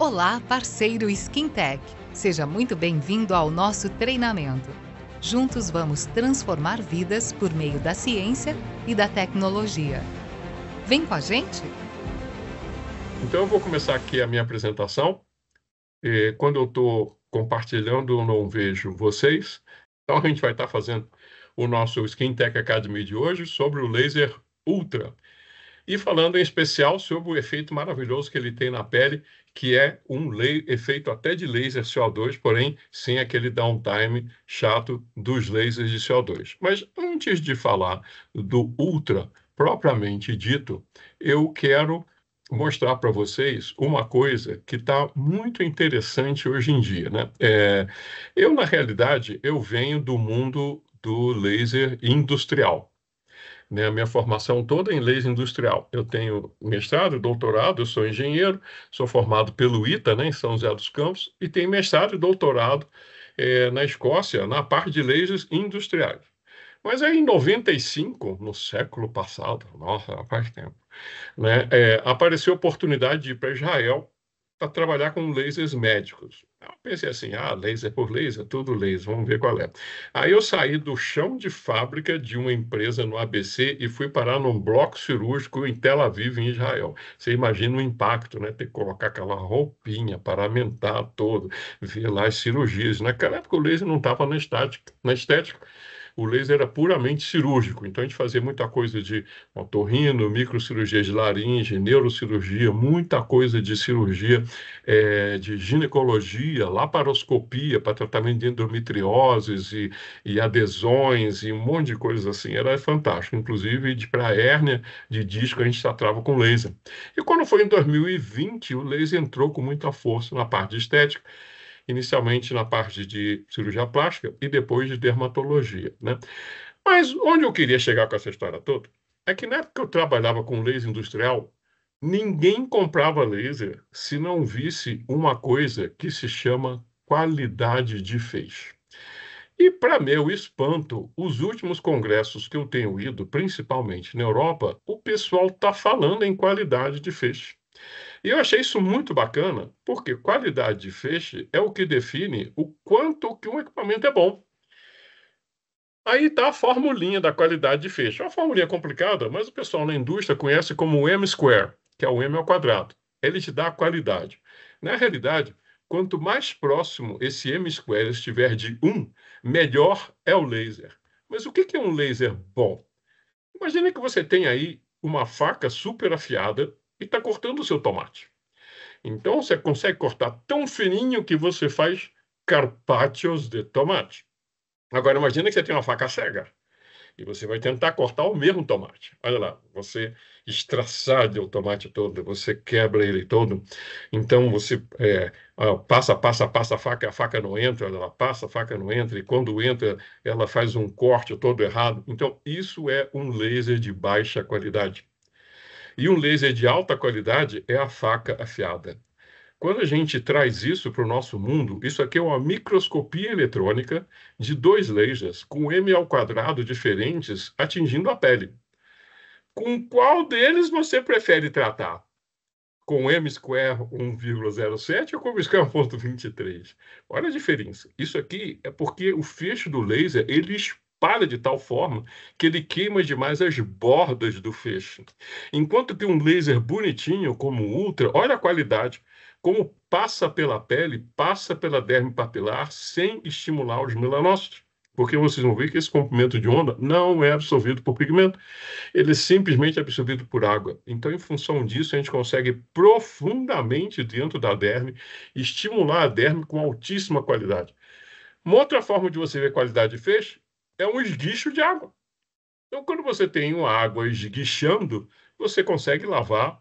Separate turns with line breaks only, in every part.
Olá, parceiro SkinTech! Seja muito bem-vindo ao nosso treinamento. Juntos vamos transformar vidas por meio da ciência e da tecnologia. Vem com a gente?
Então, eu vou começar aqui a minha apresentação. Quando eu estou compartilhando, eu não vejo vocês. Então, a gente vai estar fazendo o nosso Skin Tech Academy de hoje sobre o laser Ultra. E falando em especial sobre o efeito maravilhoso que ele tem na pele, que é um efeito até de laser CO2, porém sem aquele downtime chato dos lasers de CO2. Mas antes de falar do Ultra propriamente dito, eu quero mostrar para vocês uma coisa que está muito interessante hoje em dia, né? Na realidade, eu venho do mundo do laser industrial, né? A minha formação toda é em laser industrial. Eu tenho mestrado e doutorado, eu sou engenheiro, sou formado pelo ITA, né, em São José dos Campos, e tenho mestrado e doutorado na Escócia, na parte de lasers industriais. Mas aí, em 95, no século passado, nossa, faz tempo, né, apareceu a oportunidade de ir para Israel para trabalhar com lasers médicos. Eu pensei assim, laser por laser, tudo laser, vamos ver qual é. Aí eu saí do chão de fábrica de uma empresa no ABC e fui parar num bloco cirúrgico em Tel Aviv, em Israel. Você imagina o impacto, né? Ter que colocar aquela roupinha, paramentar todo, ver lá as cirurgias. Naquela época o laser não estava na estética. O laser era puramente cirúrgico, então a gente fazia muita coisa de otorrino, microcirurgia de laringe, neurocirurgia, muita coisa de cirurgia, de ginecologia, laparoscopia para tratamento de endometrioses e adesões e um monte de coisas assim. Era fantástico, inclusive para hérnia de disco a gente tratava com laser. E quando foi em 2020, o laser entrou com muita força na parte de estética, inicialmente na parte de cirurgia plástica e depois de dermatologia, né? Mas onde eu queria chegar com essa história toda é que na época que eu trabalhava com laser industrial, ninguém comprava laser se não visse uma coisa que se chama qualidade de feixe. E, para meu espanto, os últimos congressos que eu tenho ido, principalmente na Europa, o pessoal está falando em qualidade de feixe. E eu achei isso muito bacana, porque qualidade de feixe é o que define o quanto que um equipamento é bom. Aí está a formulinha da qualidade de feixe. É uma formulinha complicada, mas o pessoal na indústria conhece como M-square, que é o M ao quadrado. Ele te dá a qualidade. Na realidade, quanto mais próximo esse M-square estiver de 1, melhor é o laser. Mas o que é um laser bom? Imagine que você tem aí uma faca super afiada e está cortando o seu tomate. Então você consegue cortar tão fininho que você faz carpaccios de tomate. Agora imagine que você tem uma faca cega e você vai tentar cortar o mesmo tomate. Olha lá, você estraçalha o tomate todo, você quebra ele todo. Então você passa a faca não entra, ela passa, a faca não entra, e quando entra, ela faz um corte todo errado. Então, isso é um laser de baixa qualidade. E um laser de alta qualidade é a faca afiada. Quando a gente traz isso para o nosso mundo, isso aqui é uma microscopia eletrônica de dois lasers com M ao quadrado diferentes atingindo a pele. Com qual deles você prefere tratar? Com M square 1,07 ou com M square 1,23? Olha a diferença. Isso aqui é porque o feixe do laser ele espalha de tal forma que ele queima demais as bordas do feixe. Enquanto que um laser bonitinho como o Ultra, olha a qualidade, como passa pela pele, passa pela derme papilar sem estimular os melanócitos. Porque vocês vão ver que esse comprimento de onda não é absorvido por pigmento, ele é simplesmente absorvido por água. Então, em função disso, a gente consegue profundamente dentro da derme estimular a derme com altíssima qualidade. Uma outra forma de você ver qualidade de feixe é um esguicho de água. Então, quando você tem uma água esguichando, você consegue lavar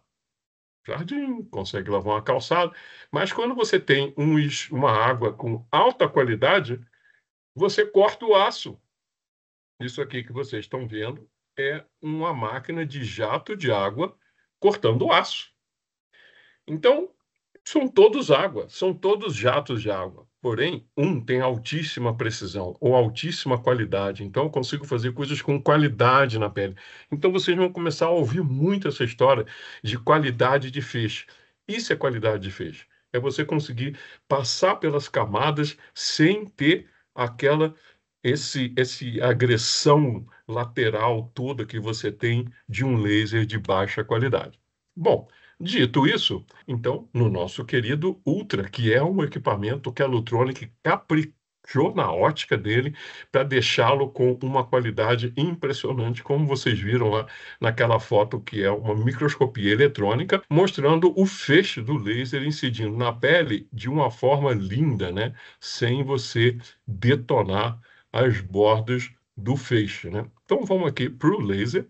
jardim, consegue lavar uma calçada, mas quando você tem uma água com alta qualidade, você corta o aço. Isso aqui que vocês estão vendo é uma máquina de jato de água cortando o aço. Então, são todos água, são todos jatos de água. Porém, um tem altíssima precisão ou altíssima qualidade. Então, eu consigo fazer coisas com qualidade na pele. Então, vocês vão começar a ouvir muito essa história de qualidade de feixe. Isso é qualidade de feixe. É você conseguir passar pelas camadas sem ter aquela esse agressão lateral toda que você tem de um laser de baixa qualidade. Bom, dito isso, então, no nosso querido Ultra, que é um equipamento que a Lutronic caprichou na ótica dele para deixá-lo com uma qualidade impressionante, como vocês viram lá naquela foto que é uma microscopia eletrônica, mostrando o feixe do laser incidindo na pele de uma forma linda, né? Sem você detonar as bordas do feixe, né? Então vamos aqui para o laser,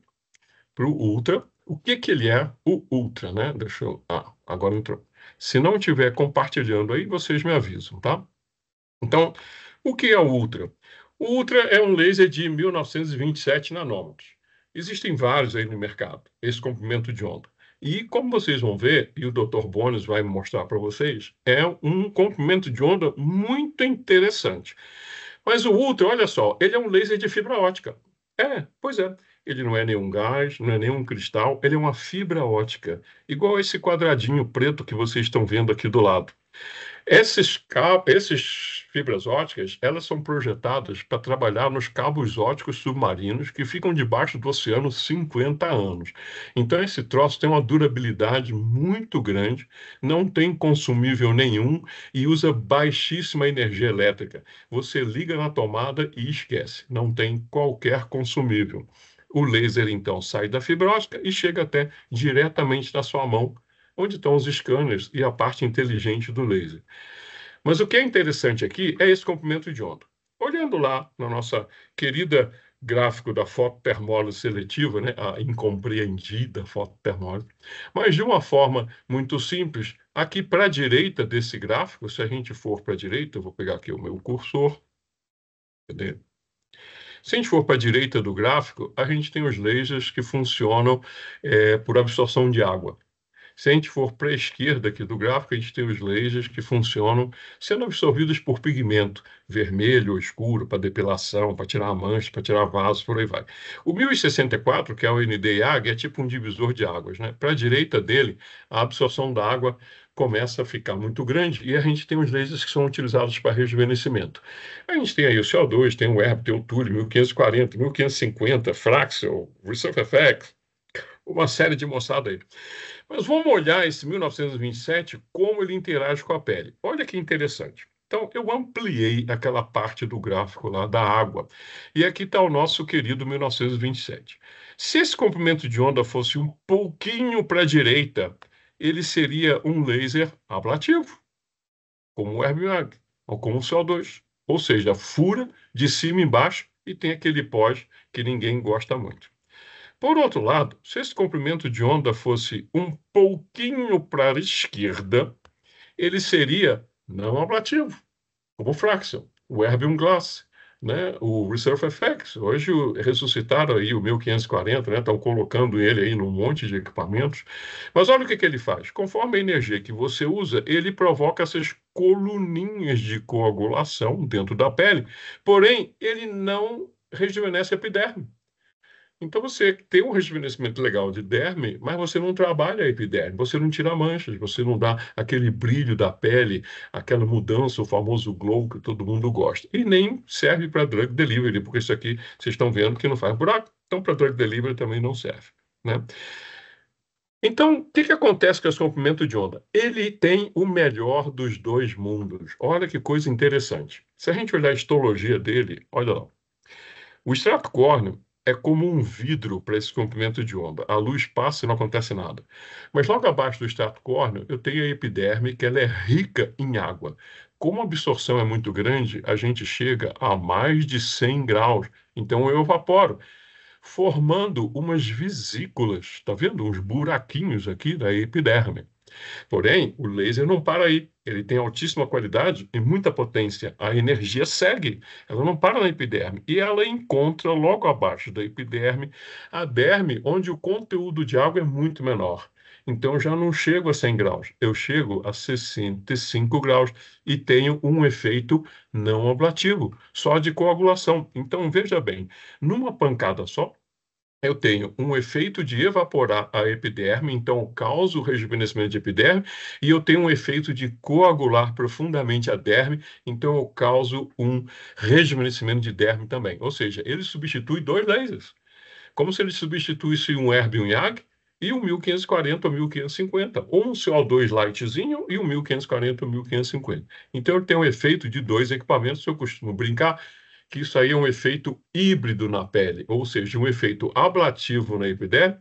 para o Ultra. O que que ele é, o Ultra, né? Deixa eu... agora entrou. Se não estiver compartilhando aí, vocês me avisam, tá? Então, o que é o Ultra? O Ultra é um laser de 1927 nanômetros. Existem vários aí no mercado, esse comprimento de onda. E como vocês vão ver, e o Dr. Bones vai mostrar para vocês, é um comprimento de onda muito interessante. Mas o Ultra, olha só, ele é um laser de fibra ótica. Pois é. Ele não é nenhum gás, não é nenhum cristal, ele é uma fibra ótica, igual esse quadradinho preto que vocês estão vendo aqui do lado. Esses fibras óticas, elas são projetadas para trabalhar nos cabos óticos submarinos que ficam debaixo do oceano 50 anos. Então, esse troço tem uma durabilidade muito grande, não tem consumível nenhum e usa baixíssima energia elétrica. Você liga na tomada e esquece, não tem qualquer consumível. O laser, então, sai da fibra ótica e chega até diretamente na sua mão, onde estão os scanners e a parte inteligente do laser. Mas o que é interessante aqui é esse comprimento de onda. Olhando lá na nossa querida gráfico da fototermólise seletiva, né, a incompreendida fototermólise, mas de uma forma muito simples, aqui para a direita desse gráfico, se a gente for para a direita, eu vou pegar aqui o meu cursor, cadê? Se a gente for para a direita do gráfico, a gente tem os lasers que funcionam por absorção de água. Se a gente for para a esquerda aqui do gráfico, a gente tem os lasers que funcionam sendo absorvidos por pigmento vermelho ou escuro, para depilação, para tirar mancha, para tirar vasos, por aí vai. O 1064, que é o Nd:YAG, é tipo um divisor de águas, né? Para a direita dele, a absorção da água começa a ficar muito grande e a gente tem os lasers que são utilizados para rejuvenescimento. A gente tem aí o CO2, tem o ERB, tem o Túlio, 1540, 1550, Fraxel, ResurfFX, uma série de moçada aí. Mas vamos olhar esse 1927, como ele interage com a pele. Olha que interessante. Então, eu ampliei aquela parte do gráfico lá da água. E aqui está o nosso querido 1927. Se esse comprimento de onda fosse um pouquinho para a direita, ele seria um laser ablativo, como o Herbig, ou como o CO2. Ou seja, fura de cima e embaixo e tem aquele pós que ninguém gosta muito. Por outro lado, se esse comprimento de onda fosse um pouquinho para a esquerda, ele seria não ablativo, como o Fraxel, o Erbium Glass, né? O ResurfFX. Hoje ressuscitaram aí o 1540, né? Estão colocando ele aí num monte de equipamentos. Mas olha o que ele faz. Conforme a energia que você usa, ele provoca essas coluninhas de coagulação dentro da pele, porém, ele não rejuvenesce a epiderme. Então você tem um rejuvenescimento legal de derme, mas você não trabalha a epiderme, você não tira manchas, você não dá aquele brilho da pele, aquela mudança, o famoso glow que todo mundo gosta. E nem serve para drug delivery, porque isso aqui vocês estão vendo que não faz buraco, então para drug delivery também não serve, né? Então, o que acontece com esse comprimento de onda? Ele tem o melhor dos dois mundos. Olha que coisa interessante. Se a gente olhar a histologia dele, olha lá. O extrato córneo é como um vidro para esse comprimento de onda. A luz passa e não acontece nada. Mas logo abaixo do extrato córneo, eu tenho a epiderme, que ela é rica em água. Como a absorção é muito grande, a gente chega a mais de 100 graus. Então eu evaporo, formando umas vesículas, está vendo? Uns buraquinhos aqui da epiderme. Porém, o laser não para aí. Ele tem altíssima qualidade e muita potência. A energia segue, ela não para na epiderme. E ela encontra logo abaixo da epiderme a derme, onde o conteúdo de água é muito menor. Então, eu já não chego a 100 graus, eu chego a 65 graus e tenho um efeito não ablativo, só de coagulação. Então, veja bem, numa pancada só, eu tenho um efeito de evaporar a epiderme, então eu causo o rejuvenescimento de epiderme, e eu tenho um efeito de coagular profundamente a derme, então eu causo um rejuvenescimento de derme também. Ou seja, ele substitui dois lasers, como se ele substituísse um Erbium YAG e um 1540 ou 1550, ou um CO2 lightzinho e um 1540 ou 1550. Então ele tem um efeito de dois equipamentos, eu costumo brincar que isso aí é um efeito híbrido na pele, ou seja, um efeito ablativo na epiderme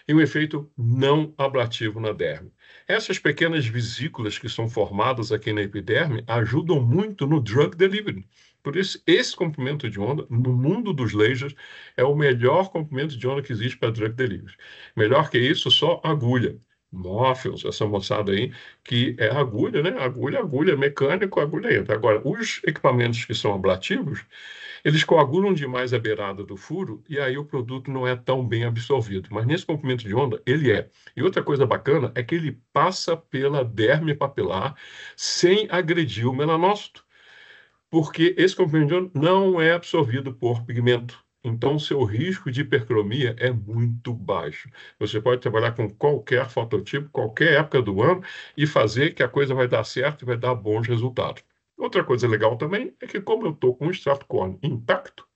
e um efeito não ablativo na derme. Essas pequenas vesículas que são formadas aqui na epiderme ajudam muito no drug delivery. Por isso, esse comprimento de onda, no mundo dos lasers, é o melhor comprimento de onda que existe para drug delivery. Melhor que isso, só agulha. Morpheus, essa moçada aí, que é agulha, né? Agulha, mecânico, agulha entra. Agora, os equipamentos que são ablativos, eles coagulam demais a beirada do furo e aí o produto não é tão bem absorvido. Mas nesse comprimento de onda, ele é. E outra coisa bacana é que ele passa pela derme papilar sem agredir o melanócito, porque esse comprimento de onda não é absorvido por pigmento. Então, seu risco de hipercromia é muito baixo. Você pode trabalhar com qualquer fototipo, qualquer época do ano, e fazer que a coisa vai dar certo e vai dar bons resultados. Outra coisa legal também é que, como eu estou com o extrato córneo intacto,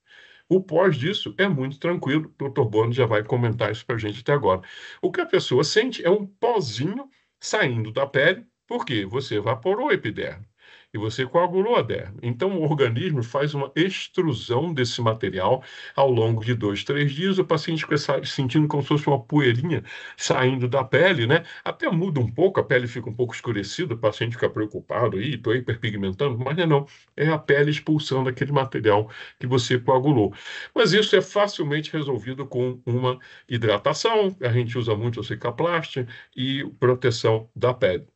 o pós disso é muito tranquilo. O Dr. Bono já vai comentar isso para a gente até agora. O que a pessoa sente é um pozinho saindo da pele, porque você evaporou a epiderme e você coagulou a derme. Então, o organismo faz uma extrusão desse material ao longo de 2, 3 dias. O paciente fica sentindo como se fosse uma poeirinha saindo da pele, né? Até muda um pouco, a pele fica um pouco escurecida, o paciente fica preocupado, estou hiperpigmentando, mas não. É a pele expulsando aquele material que você coagulou. Mas isso é facilmente resolvido com uma hidratação, a gente usa muito a cicaplast e proteção da pele.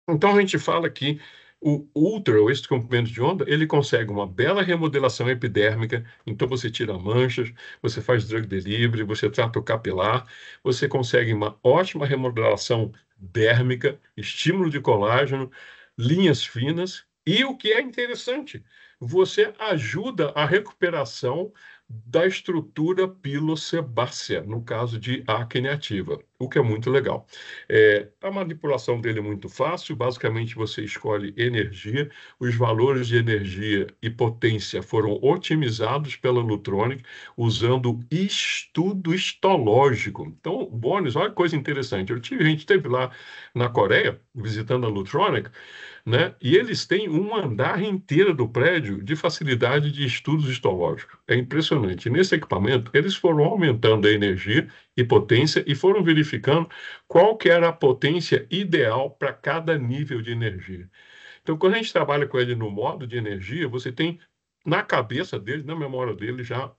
Então a gente fala que o Ultra, ou este comprimento de onda, ele consegue uma bela remodelação epidérmica, então você tira manchas, você faz drug delivery, você trata o capilar, você consegue uma ótima remodelação dérmica, estímulo de colágeno, linhas finas, e o que é interessante, você ajuda a recuperação da estrutura pilosebácea, no caso de acne ativa, o que é muito legal. A manipulação dele é muito fácil, basicamente você escolhe energia, os valores de energia e potência foram otimizados pela Lutronic usando estudo histológico. Então, Bones, olha que coisa interessante, a gente esteve lá na Coreia, visitando a Lutronic, né? E eles têm um andar inteiro do prédio de facilidade de estudos histológicos. É impressionante. Nesse equipamento, eles foram aumentando a energia e potência e foram verificando qual que era a potência ideal para cada nível de energia. Então, quando a gente trabalha com ele no modo de energia, você tem na cabeça dele, na memória dele, já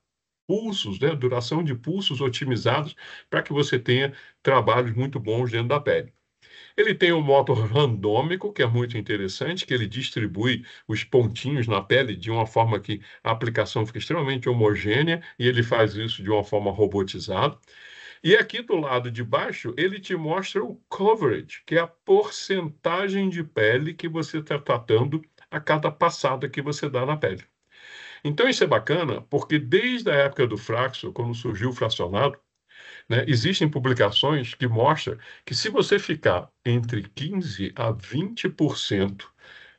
pulsos, né? Duração de pulsos otimizados para que você tenha trabalhos muito bons dentro da pele. Ele tem um modo randômico, que é muito interessante, que ele distribui os pontinhos na pele de uma forma que a aplicação fica extremamente homogênea e ele faz isso de uma forma robotizada. E aqui do lado de baixo, ele te mostra o coverage, que é a porcentagem de pele que você está tratando a cada passada que você dá na pele. Então isso é bacana, porque desde a época do Fraxel, quando surgiu o fracionado, né, existem publicações que mostram que se você ficar entre 15 a 20%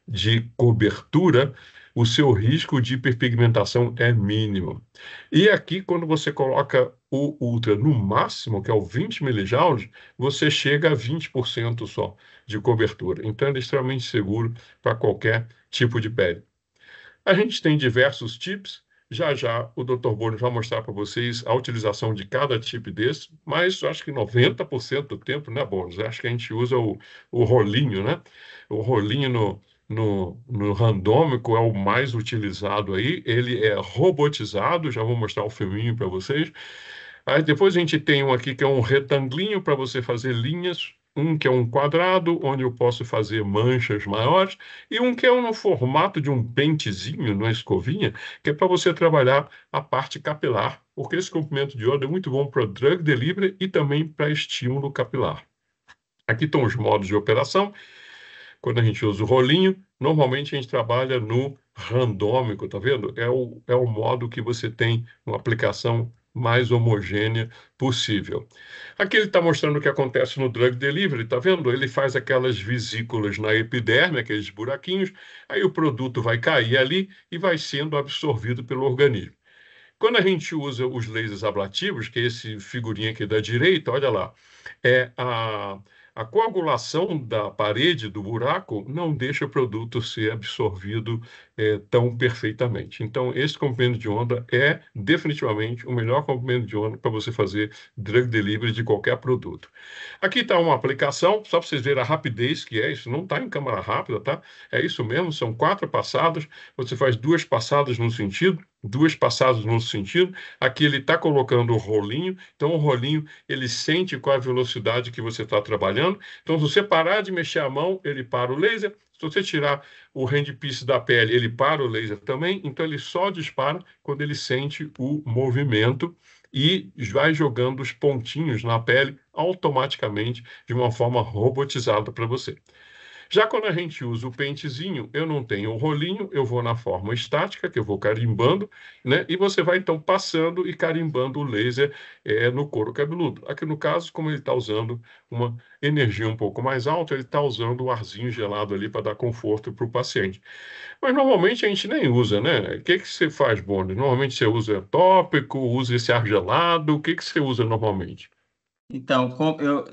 de cobertura, o seu risco de hiperpigmentação é mínimo. E aqui, quando você coloca o Ultra no máximo, que é o 20 milijoules, você chega a 20% só de cobertura. Então, ele é extremamente seguro para qualquer tipo de pele. A gente tem diversos chips. Já já o Dr. Bono vai mostrar para vocês a utilização de cada chip desse, mas eu acho que 90% do tempo, né, Bonos? Acho que a gente usa o rolinho, né? O rolinho no randômico é o mais utilizado aí. Ele é robotizado, já vou mostrar o filminho para vocês. Aí depois a gente tem um aqui que é um retanglinho para você fazer linhas, um que é um quadrado, onde eu posso fazer manchas maiores, e um que é no formato de um pentezinho, numa escovinha, que é para você trabalhar a parte capilar, porque esse comprimento de onda é muito bom para drug delivery e também para estímulo capilar. Aqui estão os modos de operação. Quando a gente usa o rolinho, normalmente a gente trabalha no randômico, tá vendo? É o modo que você tem uma aplicação mais homogênea possível. Aqui ele está mostrando o que acontece no drug delivery, está vendo? Ele faz aquelas vesículas na epiderme, aqueles buraquinhos, aí o produto vai cair ali e vai sendo absorvido pelo organismo. Quando a gente usa os lasers ablativos, que é esse figurinha aqui da direita, olha lá, é a coagulação da parede do buraco não deixa o produto ser absorvido tão perfeitamente. Então, esse comprimento de onda é definitivamente o melhor comprimento de onda para você fazer drug delivery de qualquer produto. Aqui está uma aplicação, só para vocês verem a rapidez que é, isso não está em câmera rápida, tá? É isso mesmo, são 4 passadas, você faz 2 passadas num sentido, 2 passadas no sentido, aqui ele está colocando o rolinho, então o rolinho ele sente qual a velocidade que você está trabalhando, então se você parar de mexer a mão, ele para o laser, se você tirar o handpiece da pele, ele para o laser também, então ele só dispara quando ele sente o movimento e vai jogando os pontinhos na pele automaticamente de uma forma robotizada para você. Já quando a gente usa o pentezinho, eu não tenho o rolinho, eu vou na forma estática, que eu vou carimbando, né? E você vai então passando e carimbando o laser no couro cabeludo. Aqui no caso, como ele está usando uma energia um pouco mais alta, ele está usando o arzinho gelado ali para dar conforto para o paciente. Mas normalmente a gente nem usa, né? O que que você faz, Boni? Normalmente você usa tópico, usa esse ar gelado, o que que você usa normalmente?
Então,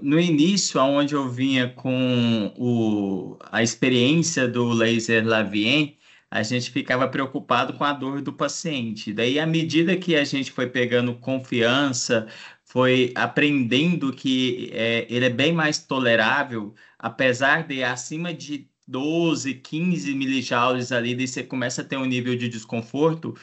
no início, onde eu vinha com a experiência do laser Lavien, a gente ficava preocupado com a dor do paciente. Daí, à medida que a gente foi pegando confiança, foi aprendendo que ele é bem mais tolerável, apesar de acima de 12, 15 milijoules ali, daí você começa a ter um nível de desconforto.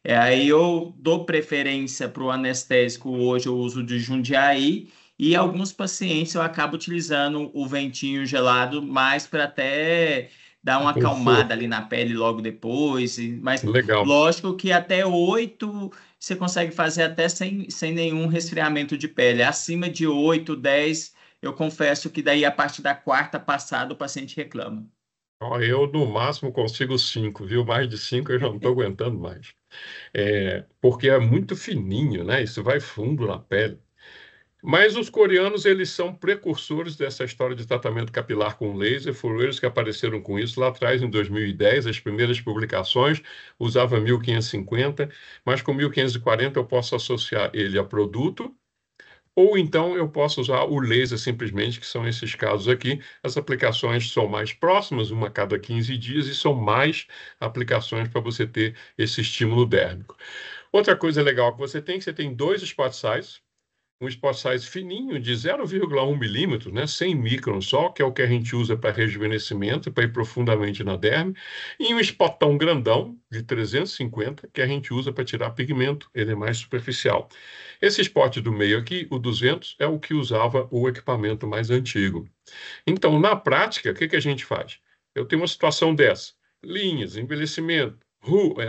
Aí eu dou preferência para o anestésico, hoje eu uso de Jundiaí, e alguns pacientes eu acabo utilizando o ventinho gelado mais para até dar uma acalmada
Conforto.
ali na pele logo depois. Mas
Legal.
lógico que até 8 você consegue fazer até sem nenhum resfriamento de pele. Acima de 8, 10, eu confesso que daí a partir da 4ª passada o paciente reclama.
Ó, eu no máximo consigo 5, viu? Mais de 5 eu já não estou aguentando mais. Porque é muito fininho, né? Isso vai fundo na pele. Mas os coreanos, eles são precursores dessa história de tratamento capilar com laser. Foram eles que apareceram com isso lá atrás, em 2010. As primeiras publicações usavam 1550, mas com 1540 eu posso associar ele a produto, ou então eu posso usar o laser simplesmente, que são esses casos aqui. As aplicações são mais próximas, uma a cada 15 dias, e são mais aplicações para você ter esse estímulo dérmico. Outra coisa legal que você tem 2 spot size, um spot size fininho de 0,1 milímetro, né, 100 microns só, que é o que a gente usa para rejuvenescimento, para ir profundamente na derme, e um spotão grandão de 350, que a gente usa para tirar pigmento, ele é mais superficial. Esse spot do meio aqui, o 200, é o que usava o equipamento mais antigo. Então, na prática, o que que a gente faz? Eu tenho uma situação dessa, linhas, envelhecimento,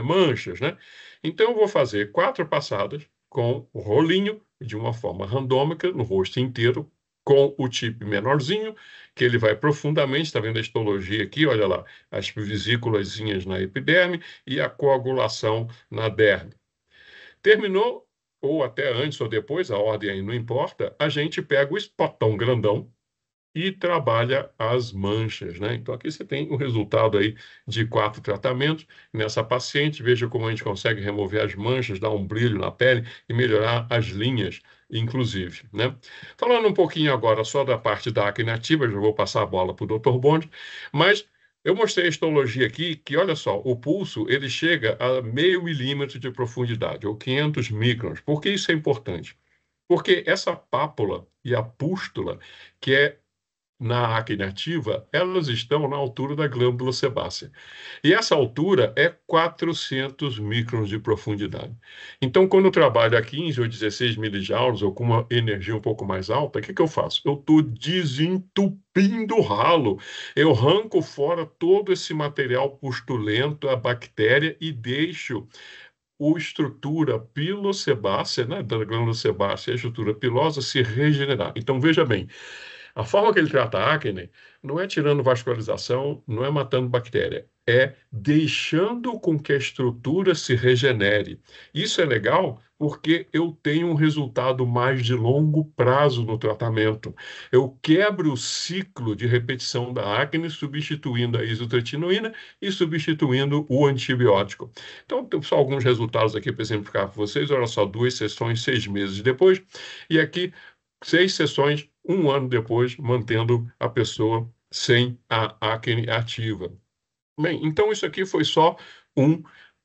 manchas, né? Então, eu vou fazer 4 passadas com o rolinho, de uma forma randômica, no rosto inteiro, com o tip menorzinho, que ele vai profundamente, está vendo a histologia aqui, olha lá, as vesículazinhas na epiderme e a coagulação na derme. Terminou, ou até antes ou depois, a ordem aí não importa, a gente pega o spotão grandão e trabalha as manchas, né? Então, aqui você tem o resultado aí de 4 tratamentos nessa paciente. Veja como a gente consegue remover as manchas, dar um brilho na pele e melhorar as linhas, inclusive, né? Falando um pouquinho agora só da parte da acne ativa, já vou passar a bola para o Dr. Bond, mas eu mostrei a histologia aqui, que olha só, o pulso ele chega a 0,5 milímetro de profundidade, ou 500 microns. Por que isso é importante? Porque essa pápula e a pústula, que é na acne ativa, elas estão na altura da glândula sebácea. E essa altura é 400 microns de profundidade. Então, quando eu trabalho a 15 ou 16 milijoules, ou com uma energia um pouco mais alta, o que que eu faço? Eu estou desentupindo o ralo. Eu arranco fora todo esse material pustulento, a bactéria, e deixo a estrutura pilosebácea, né, da glândula sebácea, a estrutura pilosa se regenerar. Então, veja bem, a forma que ele trata a acne não é tirando vascularização, não é matando bactéria, é deixando com que a estrutura se regenere. Isso é legal porque eu tenho um resultado mais de longo prazo no tratamento. Eu quebro o ciclo de repetição da acne, substituindo a isotretinoína e substituindo o antibiótico. Então, tem só alguns resultados aqui para exemplificar para vocês. Olha só, 2 sessões, 6 meses depois, e aqui 6 sessões, 1 ano depois, mantendo a pessoa sem a acne ativa. Bem, então isso aqui foi só uma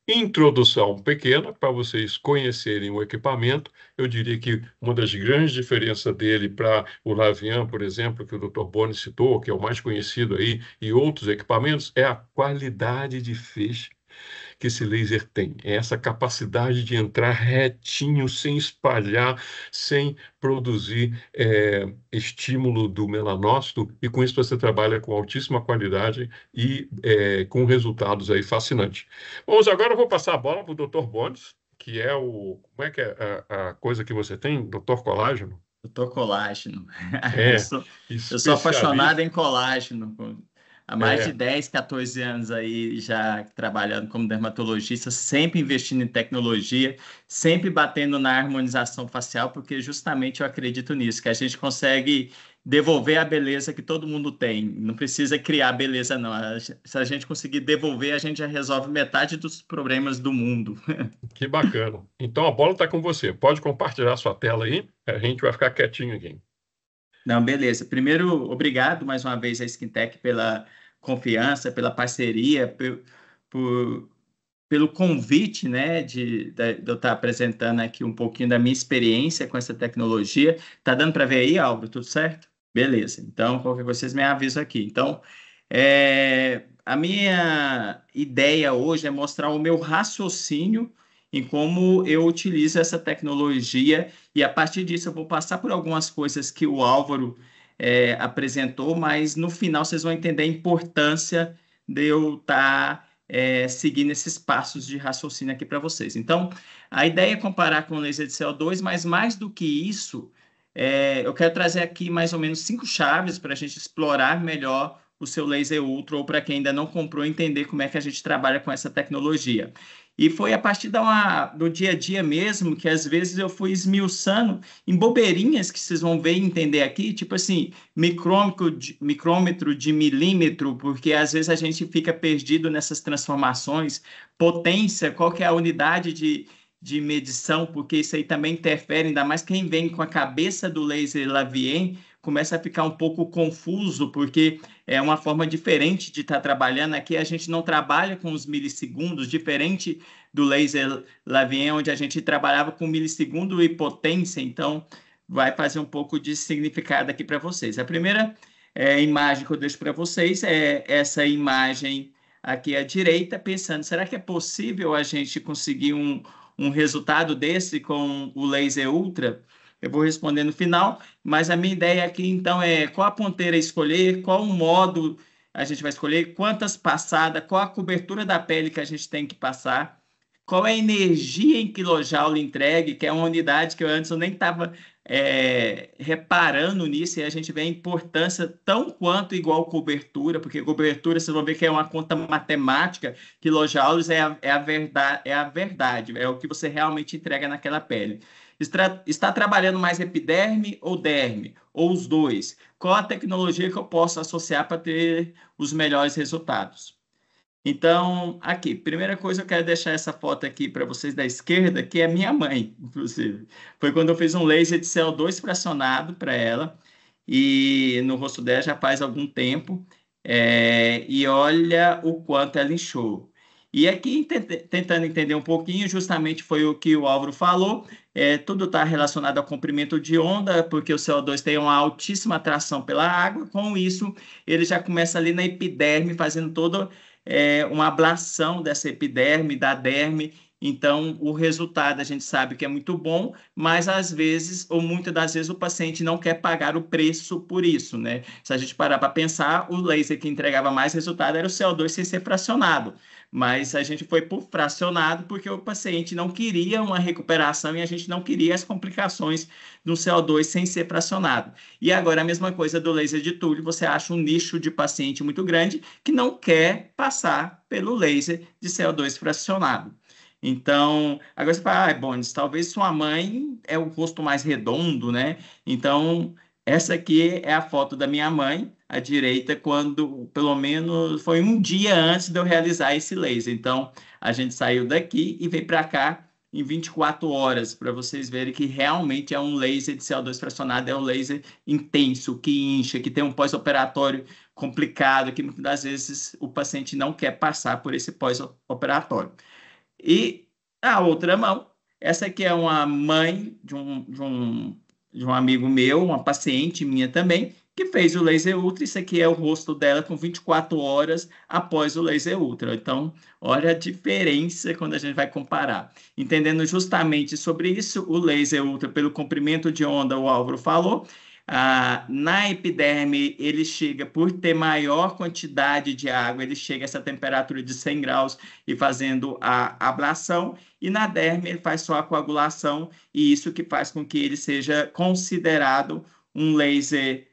introdução pequena para vocês conhecerem o equipamento. Eu diria que uma das grandes diferenças dele para o Lavian, por exemplo, que o Dr. Boni citou, que é o mais conhecido aí, e outros equipamentos, é a qualidade de feixe que esse laser tem. É essa capacidade de entrar retinho, sem espalhar, sem produzir estímulo do melanócito, e com isso você trabalha com altíssima qualidade e com resultados aí fascinantes. Vamos agora, eu vou passar a bola para o Dr. Bones, que é o... Como é que é a coisa que você tem, Dr. Colágeno?
Doutor Colágeno. Eu
É,
sou apaixonado
especialista.
em colágeno. Há mais de
É,
10, 14 anos aí já trabalhando como dermatologista, sempre investindo em tecnologia, sempre batendo na harmonização facial, porque justamente eu acredito nisso, que a gente consegue devolver a beleza que todo mundo tem. Não precisa criar beleza, não. Se a gente conseguir devolver, a gente já resolve metade dos problemas do mundo.
que bacana. Então a bola está com você. Pode compartilhar sua tela aí. A gente vai ficar quietinho aqui.
Não, beleza. Primeiro, obrigado mais uma vez à Skintech pela confiança, pela parceria, por- pelo convite, né, de eu estar apresentando aqui um pouquinho da minha experiência com essa tecnologia. Tá dando para ver aí, Álvaro? Tudo certo? Beleza. Então, qualquer coisa, vocês me avisam aqui. Então, a minha ideia hoje é mostrar o meu raciocínio em como eu utilizo essa tecnologia, e a partir disso eu vou passar por algumas coisas que o Álvaro apresentou, mas no final vocês vão entender a importância de eu estar seguindo esses passos de raciocínio aqui para vocês. Então, a ideia é comparar com o laser de CO2, mas mais do que isso, eu quero trazer aqui mais ou menos 5 chaves para a gente explorar melhor o seu laser ultra, ou para quem ainda não comprou, entender como é que a gente trabalha com essa tecnologia. E foi a partir do dia a dia mesmo que às vezes eu fui esmiuçando em bobeirinhas que vocês vão ver e entender aqui, tipo assim, micrômetro de milímetro, porque às vezes a gente fica perdido nessas transformações, potência, qual que é a unidade de medição, porque isso aí também interfere, ainda mais quem vem com a cabeça do laser Lavien, começa a ficar um pouco confuso, porque é uma forma diferente de estar trabalhando. Aqui a gente não trabalha com os milissegundos, diferente do laser Lavien, onde a gente trabalhava com milissegundo e potência, então vai fazer um pouco de significado aqui para vocês. A primeira imagem que eu deixo para vocês é essa imagem aqui à direita, pensando, será que é possível a gente conseguir um resultado desse com o laser ultra? Eu vou responder no final, mas a minha ideia aqui, então, é qual a ponteira escolher, qual o modo a gente vai escolher, quantas passadas, qual a cobertura da pele que a gente tem que passar, qual é a energia em quilojoule entregue, que é uma unidade que eu nem estava reparando nisso, e a gente vê a importância tão quanto igual cobertura, porque cobertura, vocês vão ver que é uma conta matemática, quilojoules é a verdade, é o que você realmente entrega naquela pele. Está trabalhando mais epiderme ou derme? Ou os dois? Qual a tecnologia que eu posso associar para ter os melhores resultados? Então, aqui, primeira coisa, eu quero deixar essa foto aqui para vocês da esquerda, que é minha mãe, inclusive. Foi quando eu fiz um laser de CO2 fracionado para ela, e no rosto dela já faz algum tempo, e olha o quanto ela inchou. E aqui, tentando entender um pouquinho, justamente foi o que o Álvaro falou, tudo está relacionado ao comprimento de onda, porque o CO2 tem uma altíssima atração pela água, com isso ele já começa ali na epiderme, fazendo toda uma ablação dessa epiderme, da derme. Então, o resultado a gente sabe que é muito bom, mas às vezes, ou muitas das vezes, o paciente não quer pagar o preço por isso, né? Se a gente parar para pensar, o laser que entregava mais resultado era o CO2 sem ser fracionado, mas a gente foi por fracionado porque o paciente não queria uma recuperação e a gente não queria as complicações do CO2 sem ser fracionado. E agora, a mesma coisa do laser de Túlio, você acha um nicho de paciente muito grande que não quer passar pelo laser de CO2 fracionado. Então, agora você fala, Bones, talvez sua mãe é o rosto mais redondo, né? Então, essa aqui é a foto da minha mãe, à direita, quando, pelo menos, foi um dia antes de eu realizar esse laser. Então, a gente saiu daqui e veio para cá em 24 horas, para vocês verem que realmente é um laser de CO2 fracionado, é um laser intenso, que incha, que tem um pós-operatório complicado, que muitas das vezes o paciente não quer passar por esse pós-operatório. E a outra mão, essa aqui é uma mãe de um amigo meu, uma paciente minha também, que fez o laser ultra. Isso aqui é o rosto dela com 24 horas após o laser ultra. Então, olha a diferença quando a gente vai comparar. Entendendo justamente sobre isso, o laser ultra, pelo comprimento de onda, o Álvaro falou, na epiderme, ele chega, por ter maior quantidade de água, ele chega a essa temperatura de 100 graus e fazendo a ablação, e na derme ele faz só a coagulação, e isso que faz com que ele seja considerado um laser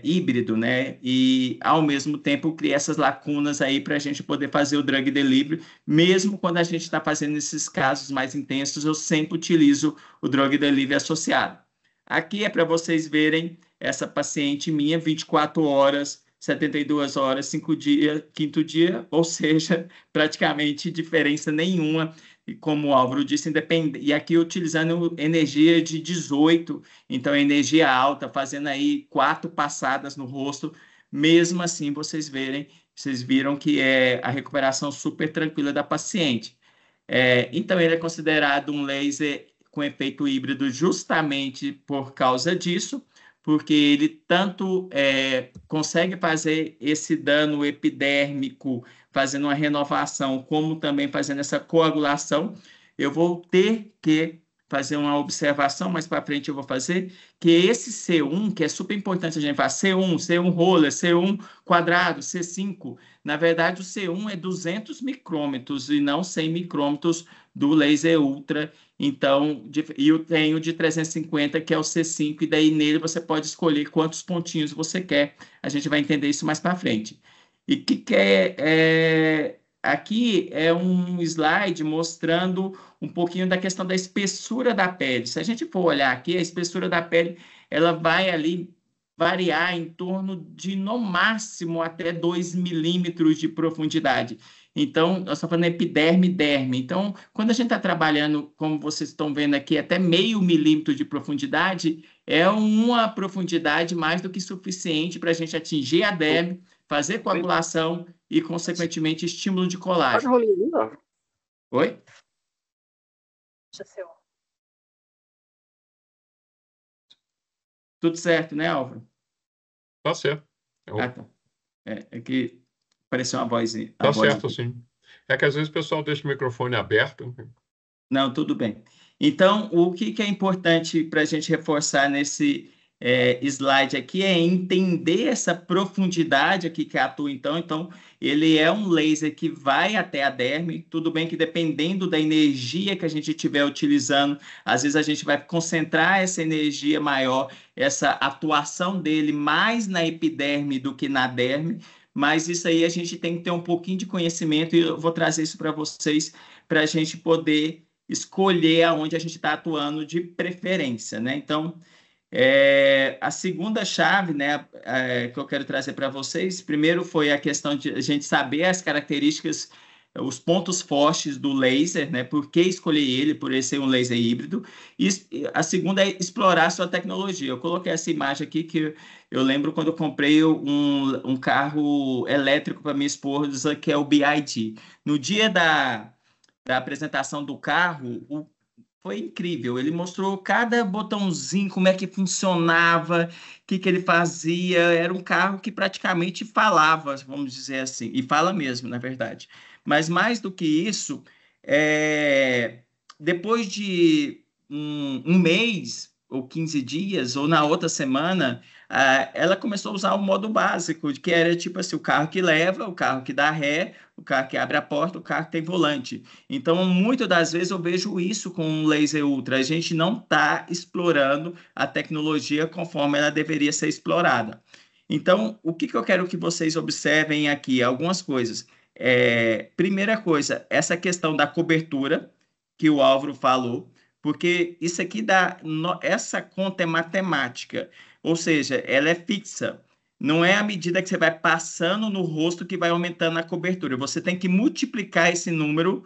híbrido, né? E, ao mesmo tempo, cria essas lacunas aí para a gente poder fazer o drug delivery, mesmo quando a gente está fazendo esses casos mais intensos, eu sempre utilizo o drug delivery associado. Aqui é para vocês verem essa paciente minha, 24 horas, 72 horas, 5 dias, quinto dia, ou seja, praticamente diferença nenhuma. E como o Álvaro disse, e aqui utilizando energia de 18, então energia alta, fazendo aí 4 passadas no rosto, mesmo assim vocês viram que é a recuperação super tranquila da paciente. Então ele é considerado um laser com efeito híbrido justamente por causa disso, porque ele tanto consegue fazer esse dano epidérmico, fazendo uma renovação, como também fazendo essa coagulação. Eu vou ter que fazer uma observação, mais para frente eu vou fazer, que esse C1, que é super importante a gente falar, C1 roller, C1 quadrado, C5, na verdade o C1 é 200 micrômetros e não 100 micrômetros do laser ultra. Então, e eu tenho de 350, que é o C5, e daí nele você pode escolher quantos pontinhos você quer. A gente vai entender isso mais para frente. E aqui é um slide mostrando um pouquinho da questão da espessura da pele. Se a gente for olhar aqui, a espessura da pele, ela vai ali variar em torno de, no máximo, até 2 milímetros de profundidade. Então, nós estamos falando epiderme e derme. Então, quando a gente está trabalhando, como vocês estão vendo aqui, até meio milímetro de profundidade, é uma profundidade mais do que suficiente para a gente atingir a derme, fazer coagulação e, consequentemente, estímulo de colágeno. Oi? Tudo certo, né, Álvaro?
Tá certo.
Tá. É que apareceu uma voz.
Tá certo, sim. É que às vezes o pessoal deixa o microfone aberto.
Não, tudo bem. Então, o que é importante para a gente reforçar nesse slide aqui é entender essa profundidade aqui que atua, então. Então, ele é um laser que vai até a derme. Tudo bem que dependendo da energia que a gente estiver utilizando, às vezes a gente vai concentrar essa energia maior, essa atuação dele mais na epiderme do que na derme, mas isso aí a gente tem que ter um pouquinho de conhecimento e eu vou trazer isso para vocês, para a gente poder escolher aonde a gente está atuando de preferência, né? Então, a segunda chave, né, que eu quero trazer para vocês, primeiro foi a questão de a gente saber as características, os pontos fortes do laser, né? Por que escolher ele, por ele ser um laser híbrido. E a segunda é explorar a sua tecnologia. Eu coloquei essa imagem aqui que eu lembro quando eu comprei um carro elétrico para minha esposa, que é o BYD. No dia da apresentação do carro, foi incrível. Ele mostrou cada botãozinho, como é que funcionava, o que ele fazia. Era um carro que praticamente falava, vamos dizer assim, e fala mesmo, na verdade. Mas mais do que isso, depois de um mês, ou 15 dias, ou na outra semana, ela começou a usar o modo básico, que era tipo assim, o carro que leva, o carro que dá ré, o carro que abre a porta, o carro que tem volante. Então, muitas das vezes eu vejo isso com um laser ultra. A gente não está explorando a tecnologia conforme ela deveria ser explorada. Então, o que eu quero que vocês observem aqui? Algumas coisas. Primeira coisa, essa questão da cobertura. que o Álvaro falou, porque isso aqui essa conta é matemática, ou seja, ela é fixa. Não é à medida que você vai passando no rosto que vai aumentando a cobertura. Você tem que multiplicar esse número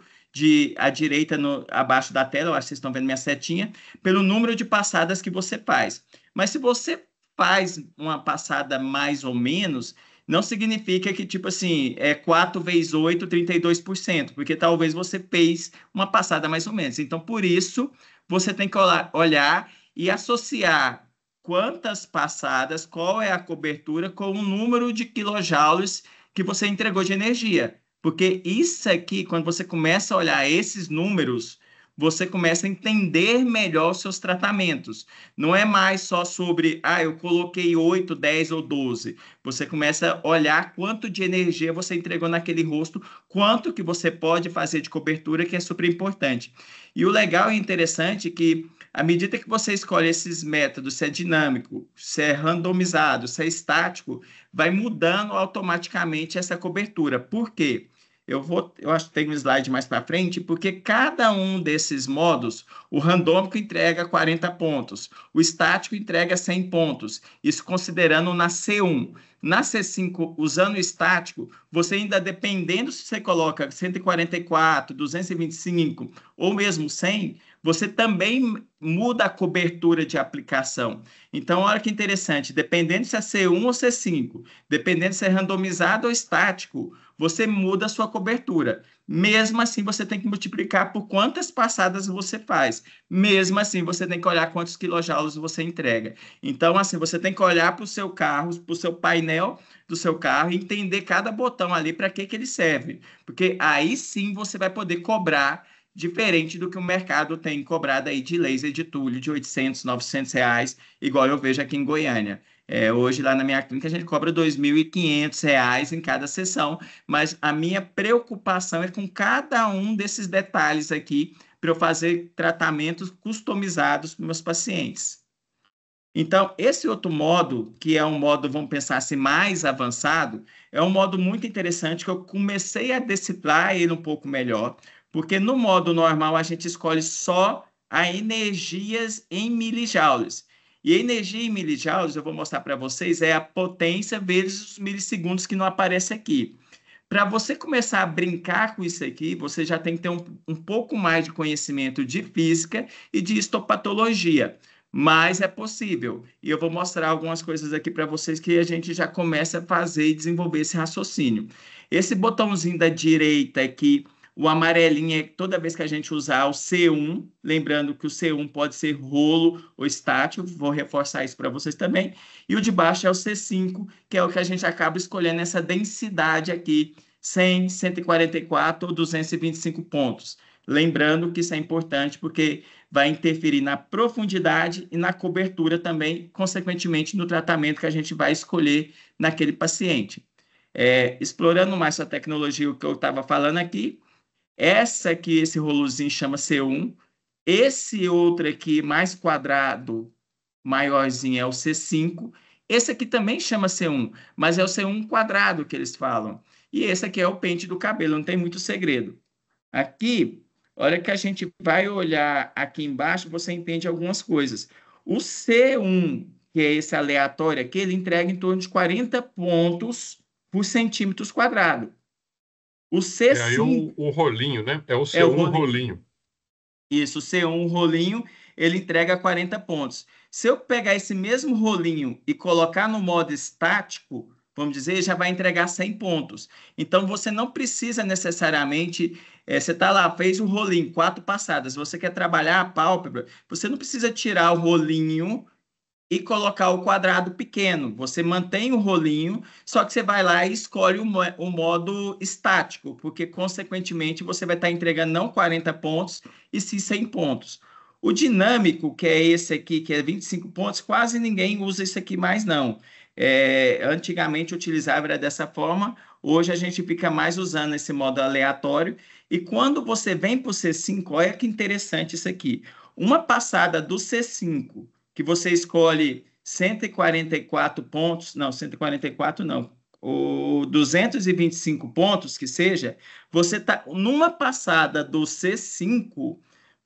à direita, abaixo da tela, eu acho que vocês estão vendo minha setinha, pelo número de passadas que você faz. Mas se você faz uma passada mais ou menos, não significa que, tipo assim, 4 vezes 8, 32%, porque talvez você fez uma passada mais ou menos. Então, por isso, você tem que olhar e associar quantas passadas, qual é a cobertura com o número de quilojoules que você entregou de energia. Porque isso aqui, quando você começa a olhar esses números, você começa a entender melhor os seus tratamentos. Não é mais só sobre, eu coloquei 8, 10 ou 12. Você começa a olhar quanto de energia você entregou naquele rosto, quanto que você pode fazer de cobertura, que é super importante. E o legal e interessante é que, à medida que você escolhe esses métodos, se é dinâmico, se é randomizado, se é estático, vai mudando automaticamente essa cobertura. Por quê? Eu acho que tem um slide mais para frente, porque cada um desses modos, o randômico entrega 40 pontos, o estático entrega 100 pontos, isso considerando na C1. Na C5, usando o estático, você ainda, dependendo se você coloca 144, 225 ou mesmo 100, você também muda a cobertura de aplicação. Então, olha que interessante, dependendo se é C1 ou C5, dependendo se é randomizado ou estático, você muda a sua cobertura. Mesmo assim, você tem que multiplicar por quantas passadas você faz. Mesmo assim, você tem que olhar quantos quilojoules você entrega. Então, assim, você tem que olhar para o seu carro, para o seu painel do seu carro e entender cada botão ali para que ele serve. Porque aí sim você vai poder cobrar diferente do que o mercado tem cobrado aí de laser de tule de 800, 900 reais, igual eu vejo aqui em Goiânia. Hoje, lá na minha clínica, a gente cobra R$ 2.500 em cada sessão, mas a minha preocupação é com cada um desses detalhes aqui para eu fazer tratamentos customizados para meus pacientes. Então, esse outro modo, que é um modo, vamos pensar assim, mais avançado, é um modo muito interessante que eu comecei a decifrar ele um pouco melhor, porque no modo normal a gente escolhe só a energias em milijoules. E a energia em milijoules, eu vou mostrar para vocês, é a potência vezes os milissegundos que não aparece aqui. Para você começar a brincar com isso aqui, você já tem que ter um pouco mais de conhecimento de física e de histopatologia, mas é possível. E eu vou mostrar algumas coisas aqui para vocês que a gente já começa a fazer e desenvolver esse raciocínio. Esse botãozinho da direita aqui, o amarelinho é toda vez que a gente usar o C1, lembrando que o C1 pode ser rolo ou estático, vou reforçar isso para vocês também. E o de baixo é o C5, que é o que a gente acaba escolhendo essa densidade aqui, 100, 144 ou 225 pontos. Lembrando que isso é importante porque vai interferir na profundidade e na cobertura também, consequentemente, no tratamento que a gente vai escolher naquele paciente. Explorando mais a tecnologia, o que eu estava falando aqui, essa aqui, esse rolozinho chama C1. Esse outro aqui, mais quadrado, maiorzinho, é o C5. Esse aqui também chama C1, mas é o C1 quadrado que eles falam. E esse aqui é o pente do cabelo, não tem muito segredo. Aqui, olha que a gente vai olhar aqui embaixo, você entende algumas coisas. O C1, que é esse aleatório aqui, ele entrega em torno de 40 pontos por centímetros quadrados. O C5
aí o rolinho, né? É o
é o
C1
rolinho.
rolinho.
Isso, o C1 rolinho, ele entrega 40 pontos. Se eu pegar esse mesmo rolinho e colocar no modo estático, vamos dizer, já vai entregar 100 pontos. Então, você não precisa necessariamente, você está lá, fez o rolinho, 4 passadas, você quer trabalhar a pálpebra, você não precisa tirar o rolinho e colocar o quadrado pequeno. Você mantém o rolinho, só que você vai lá e escolhe o modo estático, porque, consequentemente, você vai estar entregando não 40 pontos, e sim 100 pontos. O dinâmico, que é esse aqui, que é 25 pontos, quase ninguém usa isso aqui mais, não. Antigamente utilizava era dessa forma, hoje a gente fica mais usando esse modo aleatório, e quando você vem para o C5, olha que interessante isso aqui. Uma passada do C5, que você escolhe 144 pontos, não, 144 não, ou 225 pontos que seja, você tá numa passada do C5,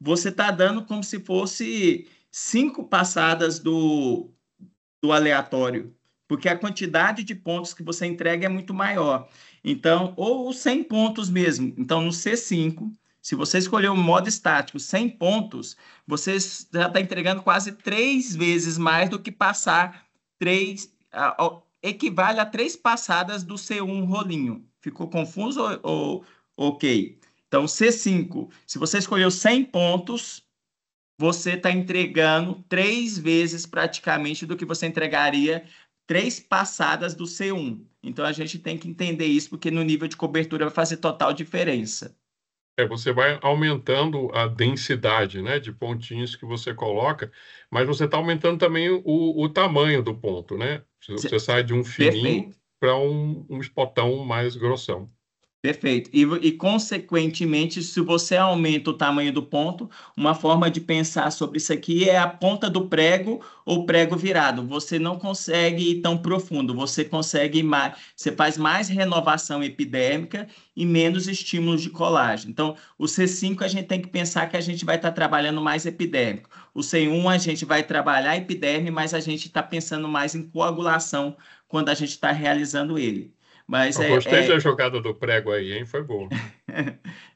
você está dando como se fosse 5 passadas do aleatório, porque a quantidade de pontos que você entrega é muito maior. Então, ou 100 pontos mesmo. Então, no C5, se você escolher o modo estático 100 pontos, você já está entregando quase 3 vezes mais do que passar 3, equivale a 3 passadas do C1 rolinho. Ficou confuso ou ok? Então, C5, se você escolheu 100 pontos, você está entregando 3 vezes praticamente do que você entregaria 3 passadas do C1. Então, a gente tem que entender isso, porque no nível de cobertura vai fazer total diferença.
Você vai aumentando a densidade, né, de pontinhos que você coloca, mas você está aumentando também o tamanho do ponto, né? Você sai de um fininho
Perfeito.
para um espotão mais grossão.
Perfeito. E, consequentemente, se você aumenta o tamanho do ponto, uma forma de pensar sobre isso aqui é a ponta do prego ou prego virado. Você não consegue ir tão profundo, você consegue mais, você faz mais renovação epidérmica e menos estímulos de colagem. Então, o C5 a gente tem que pensar que a gente vai estar trabalhando mais epidérmico. O C1 a gente vai trabalhar epiderme, mas a gente está pensando mais em coagulação quando a gente está realizando ele. Mas
Eu gostei da jogada do prego aí, hein? Foi boa.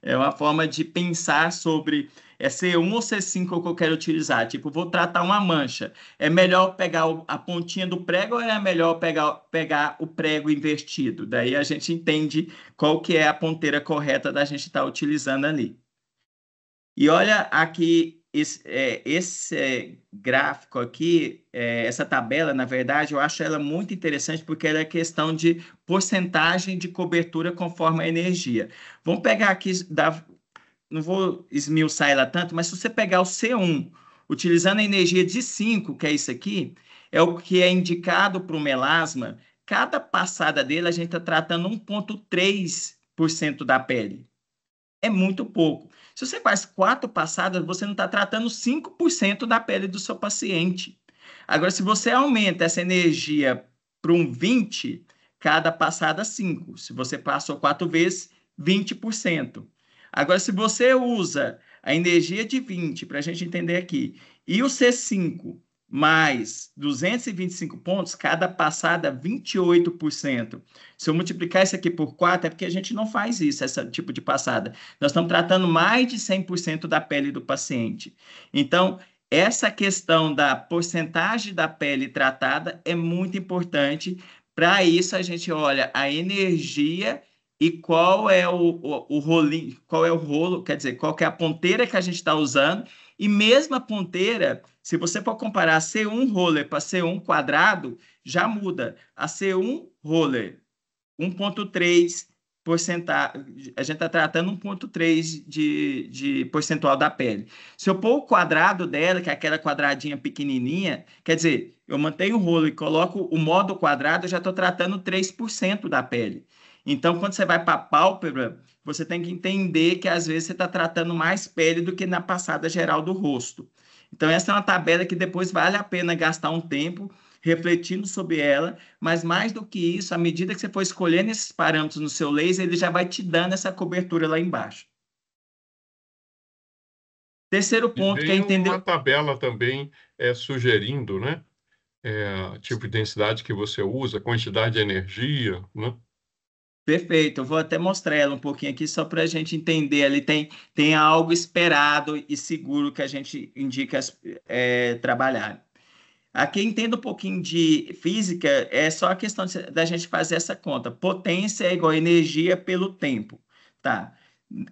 é uma forma de pensar sobre C1 ou C5 que eu quero utilizar. Tipo, vou tratar uma mancha. É melhor pegar a pontinha do prego ou é melhor pegar o prego invertido? Daí a gente entende qual que é a ponteira correta da gente estar utilizando ali. E olha aqui, esse gráfico aqui, essa tabela, na verdade, eu acho ela muito interessante porque ela é questão de porcentagem de cobertura conforme a energia. Vamos pegar aqui, não vou esmiuçar ela tanto, mas se você pegar o C1, utilizando a energia de 5, que é isso aqui, é o que é indicado para o melasma, cada passada dele a gente está tratando 1,3% da pele. É muito pouco. Se você faz 4 passadas, você não está tratando 5% da pele do seu paciente. Agora, se você aumenta essa energia para um 20, cada passada 5. Se você passou 4 vezes, 20%. Agora, se você usa a energia de 20, para a gente entender aqui, e o C5 mais 225 pontos, cada passada 28%. Se eu multiplicar isso aqui por 4, é porque a gente não faz isso, esse tipo de passada. Nós estamos tratando mais de 100% da pele do paciente. Então, essa questão da porcentagem da pele tratada é muito importante. Para isso, a gente olha a energia e qual é o rolinho, qual é o rolo, quer dizer, qual que é a ponteira que a gente está usando. E mesmo a ponteira, se você for comparar C1 roller para C1 quadrado, já muda. A C1 roller 1,3%, a gente está tratando 1,3% de percentual da pele. Se eu pôr o quadrado dela, que é aquela quadradinha pequenininha, quer dizer, eu mantenho o rolo e coloco o modo quadrado, eu já estou tratando 3% da pele. Então, quando você vai para a pálpebra, você tem que entender que às vezes você está tratando mais pele do que na passada geral do rosto. Então, essa é uma tabela que depois vale a pena gastar um tempo refletindo sobre ela, mas mais do que isso, à medida que você for escolhendo esses parâmetros no seu laser, ele já vai te dando essa cobertura lá embaixo. Terceiro ponto que é entender...
uma tabela também sugerindo, né? Tipo de densidade que você usa, quantidade de energia, né?
Perfeito, eu vou até mostrar ela um pouquinho aqui só para a gente entender. Ali tem algo esperado e seguro que a gente indica trabalhar. Aqui, entenda um pouquinho de física, é só a questão da gente fazer essa conta. Potência é igual a energia pelo tempo, tá?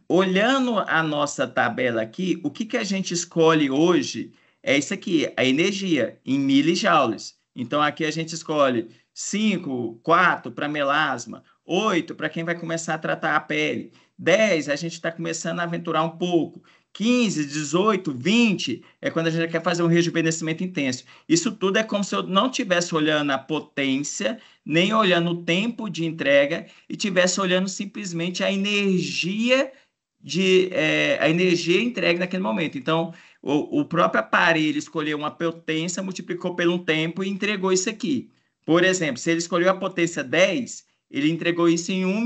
Olhando a nossa tabela aqui, o que a gente escolhe hoje é isso aqui, a energia em milijoules. Então, aqui a gente escolhe 5, 4 para melasma, 8 para quem vai começar a tratar a pele, 10 a gente está começando a aventurar um pouco, 15, 18, 20 é quando a gente quer fazer um rejuvenescimento intenso. Isso tudo é como se eu não estivesse olhando a potência, nem olhando o tempo de entrega, e estivesse olhando simplesmente a energia entregue naquele momento. Então, o próprio aparelho escolheu uma potência, multiplicou pelo tempo e entregou isso aqui. Por exemplo, se ele escolheu a potência 10, ele entregou isso em 1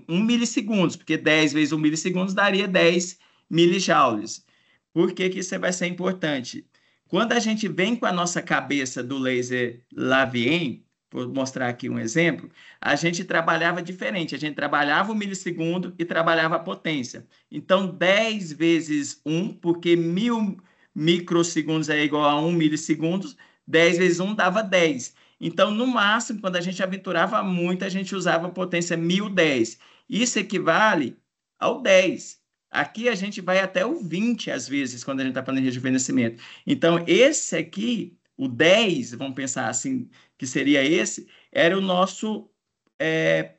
milissegundos, porque 10 vezes 1 milissegundos daria 10 milijoules. Por que que isso vai ser importante? Quando a gente vem com a nossa cabeça do laser Lavien, vou mostrar aqui um exemplo, a gente trabalhava diferente. A gente trabalhava o milissegundo e trabalhava a potência. Então, 10 vezes 1, porque 1000 microsegundos é igual a 1 milissegundos, 10 vezes 1 dava 10. Então, no máximo, quando a gente aventurava muito, a gente usava a potência 1010. Isso equivale ao 10. Aqui a gente vai até o 20, às vezes, quando a gente está falando de rejuvenescimento. Então, esse aqui, o 10, vamos pensar assim, que seria esse, era o nosso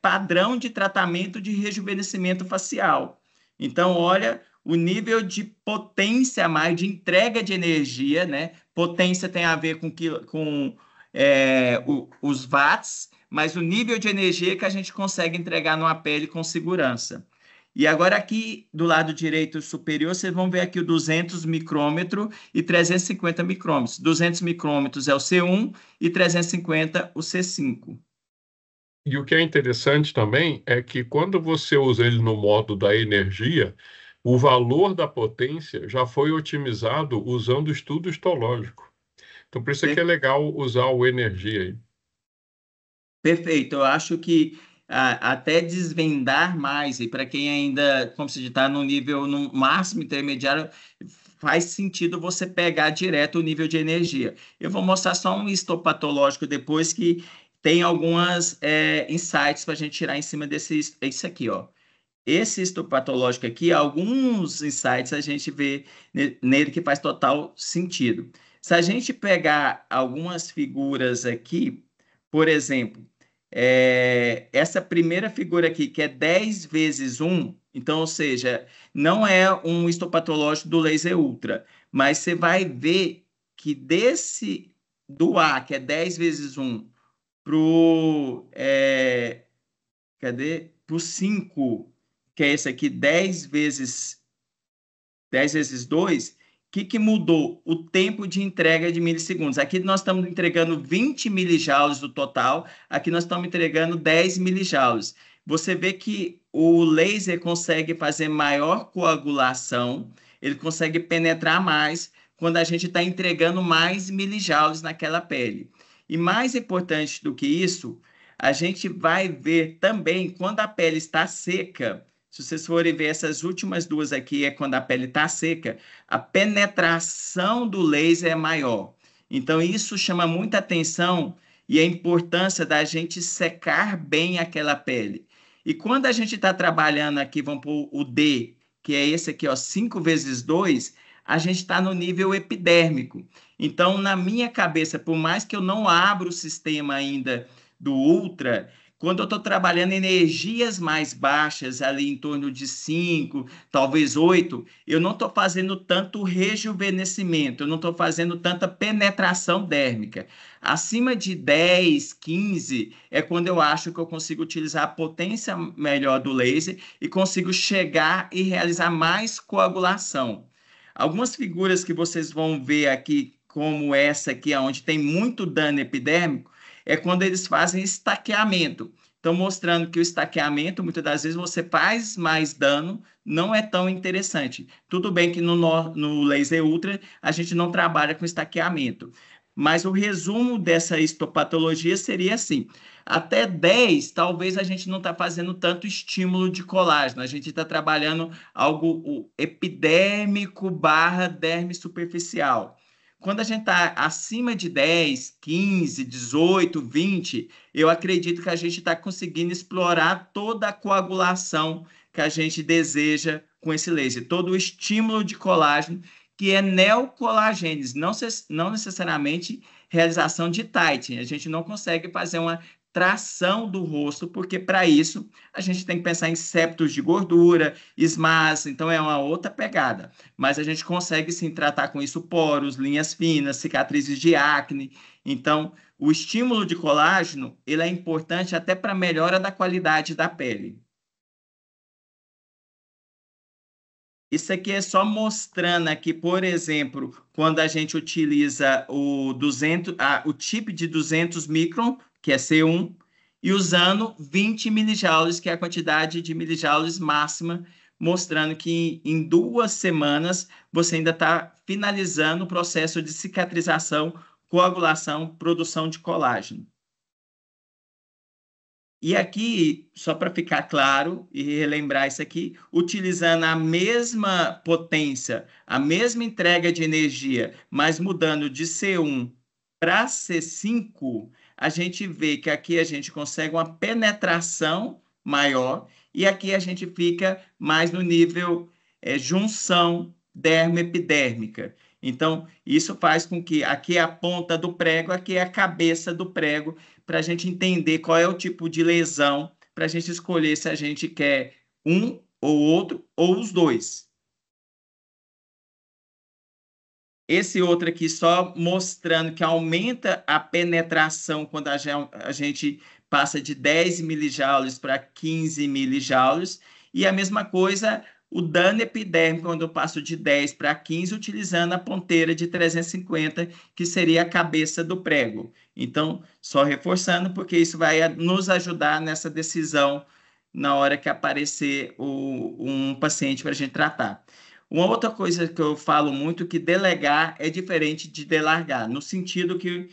padrão de tratamento de rejuvenescimento facial. Então, olha o nível de potência a mais, de entrega de energia, né? Potência tem a ver com os watts, mas o nível de energia que a gente consegue entregar numa pele com segurança. E agora aqui do lado direito superior, vocês vão ver aqui o 200 micrômetro e 350 micrômetros. 200 micrômetros é o C1 e 350 o C5.
E o que é interessante também é que quando você usa ele no modo da energia, o valor da potência já foi otimizado usando o estudo histológico. Então, por isso é que é legal usar o energia aí.
Perfeito, eu acho que até desvendar mais, e para quem ainda, como se está no nível no máximo intermediário, faz sentido você pegar direto o nível de energia. Eu vou mostrar só um histopatológico depois que tem algumas insights para a gente tirar em cima desse isso aqui, ó. Esse histopatológico aqui, alguns insights a gente vê nele que faz total sentido. Se a gente pegar algumas figuras aqui, por exemplo, essa primeira figura aqui, que é 10 vezes 1, então, ou seja, não é um histopatológico do laser ultra, mas você vai ver que do A, que é 10 vezes 1, para o Pro 5, que é esse aqui, 10 vezes 2, o que mudou? O tempo de entrega de milissegundos. Aqui nós estamos entregando 20 milijoules do total, aqui nós estamos entregando 10 milijoules. Você vê que o laser consegue fazer maior coagulação, ele consegue penetrar mais quando a gente está entregando mais milijoules naquela pele. E mais importante do que isso, a gente vai ver também quando a pele está seca. Se vocês forem ver essas últimas duas aqui, é quando a pele está seca, a penetração do laser é maior. Então, isso chama muita atenção e a importância da gente secar bem aquela pele. E quando a gente está trabalhando aqui, vamos pôr o D, que é esse aqui, ó, 5 vezes 2, a gente está no nível epidérmico. Então, na minha cabeça, por mais que eu não abra o sistema ainda do Ultra, quando eu estou trabalhando energias mais baixas, ali em torno de 5, talvez 8, eu não estou fazendo tanto rejuvenescimento, eu não estou fazendo tanta penetração dérmica. Acima de 10, 15, é quando eu acho que eu consigo utilizar a potência melhor do laser e consigo chegar e realizar mais coagulação. Algumas figuras que vocês vão ver aqui, como essa aqui, onde tem muito dano epidérmico, é quando eles fazem estaqueamento. Então, mostrando que o estaqueamento, muitas das vezes, você faz mais dano, não é tão interessante. Tudo bem que no laser ultra a gente não trabalha com estaqueamento, mas o resumo dessa histopatologia seria assim: até 10, talvez a gente não está fazendo tanto estímulo de colágeno, a gente está trabalhando algo epidérmico / derme superficial. Quando a gente está acima de 10, 15, 18, 20, eu acredito que a gente está conseguindo explorar toda a coagulação que a gente deseja com esse laser, todo o estímulo de colágeno, que é neocolagênese, não necessariamente realização de tightening. A gente não consegue fazer uma tração do rosto, porque para isso a gente tem que pensar em septos de gordura, SMAS, então é uma outra pegada. Mas a gente consegue sim tratar com isso poros, linhas finas, cicatrizes de acne. Então, o estímulo de colágeno, ele é importante até para a melhora da qualidade da pele. Isso aqui é só mostrando aqui, por exemplo, quando a gente utiliza o chip de 200 micron, que é C1, e usando 20 milijoules, que é a quantidade de milijoules máxima, mostrando que em 2 semanas você ainda está finalizando o processo de cicatrização, coagulação, produção de colágeno. E aqui, só para ficar claro e relembrar isso aqui, utilizando a mesma potência, a mesma entrega de energia, mas mudando de C1 para C5, a gente vê que aqui a gente consegue uma penetração maior e aqui a gente fica mais no nível junção dermoepidérmica. Então, isso faz com que aqui é a ponta do prego, aqui é a cabeça do prego, para a gente entender qual é o tipo de lesão, para a gente escolher se a gente quer um ou outro, ou os dois. Esse outro aqui só mostrando que aumenta a penetração quando a gente passa de 10 milijoules para 15 milijoules, e a mesma coisa o dano epidérmico, quando eu passo de 10 para 15, utilizando a ponteira de 350, que seria a cabeça do prego. Então, só reforçando, porque isso vai nos ajudar nessa decisão na hora que aparecer um paciente para a gente tratar. Uma outra coisa que eu falo muito, que delegar é diferente de delargar, no sentido que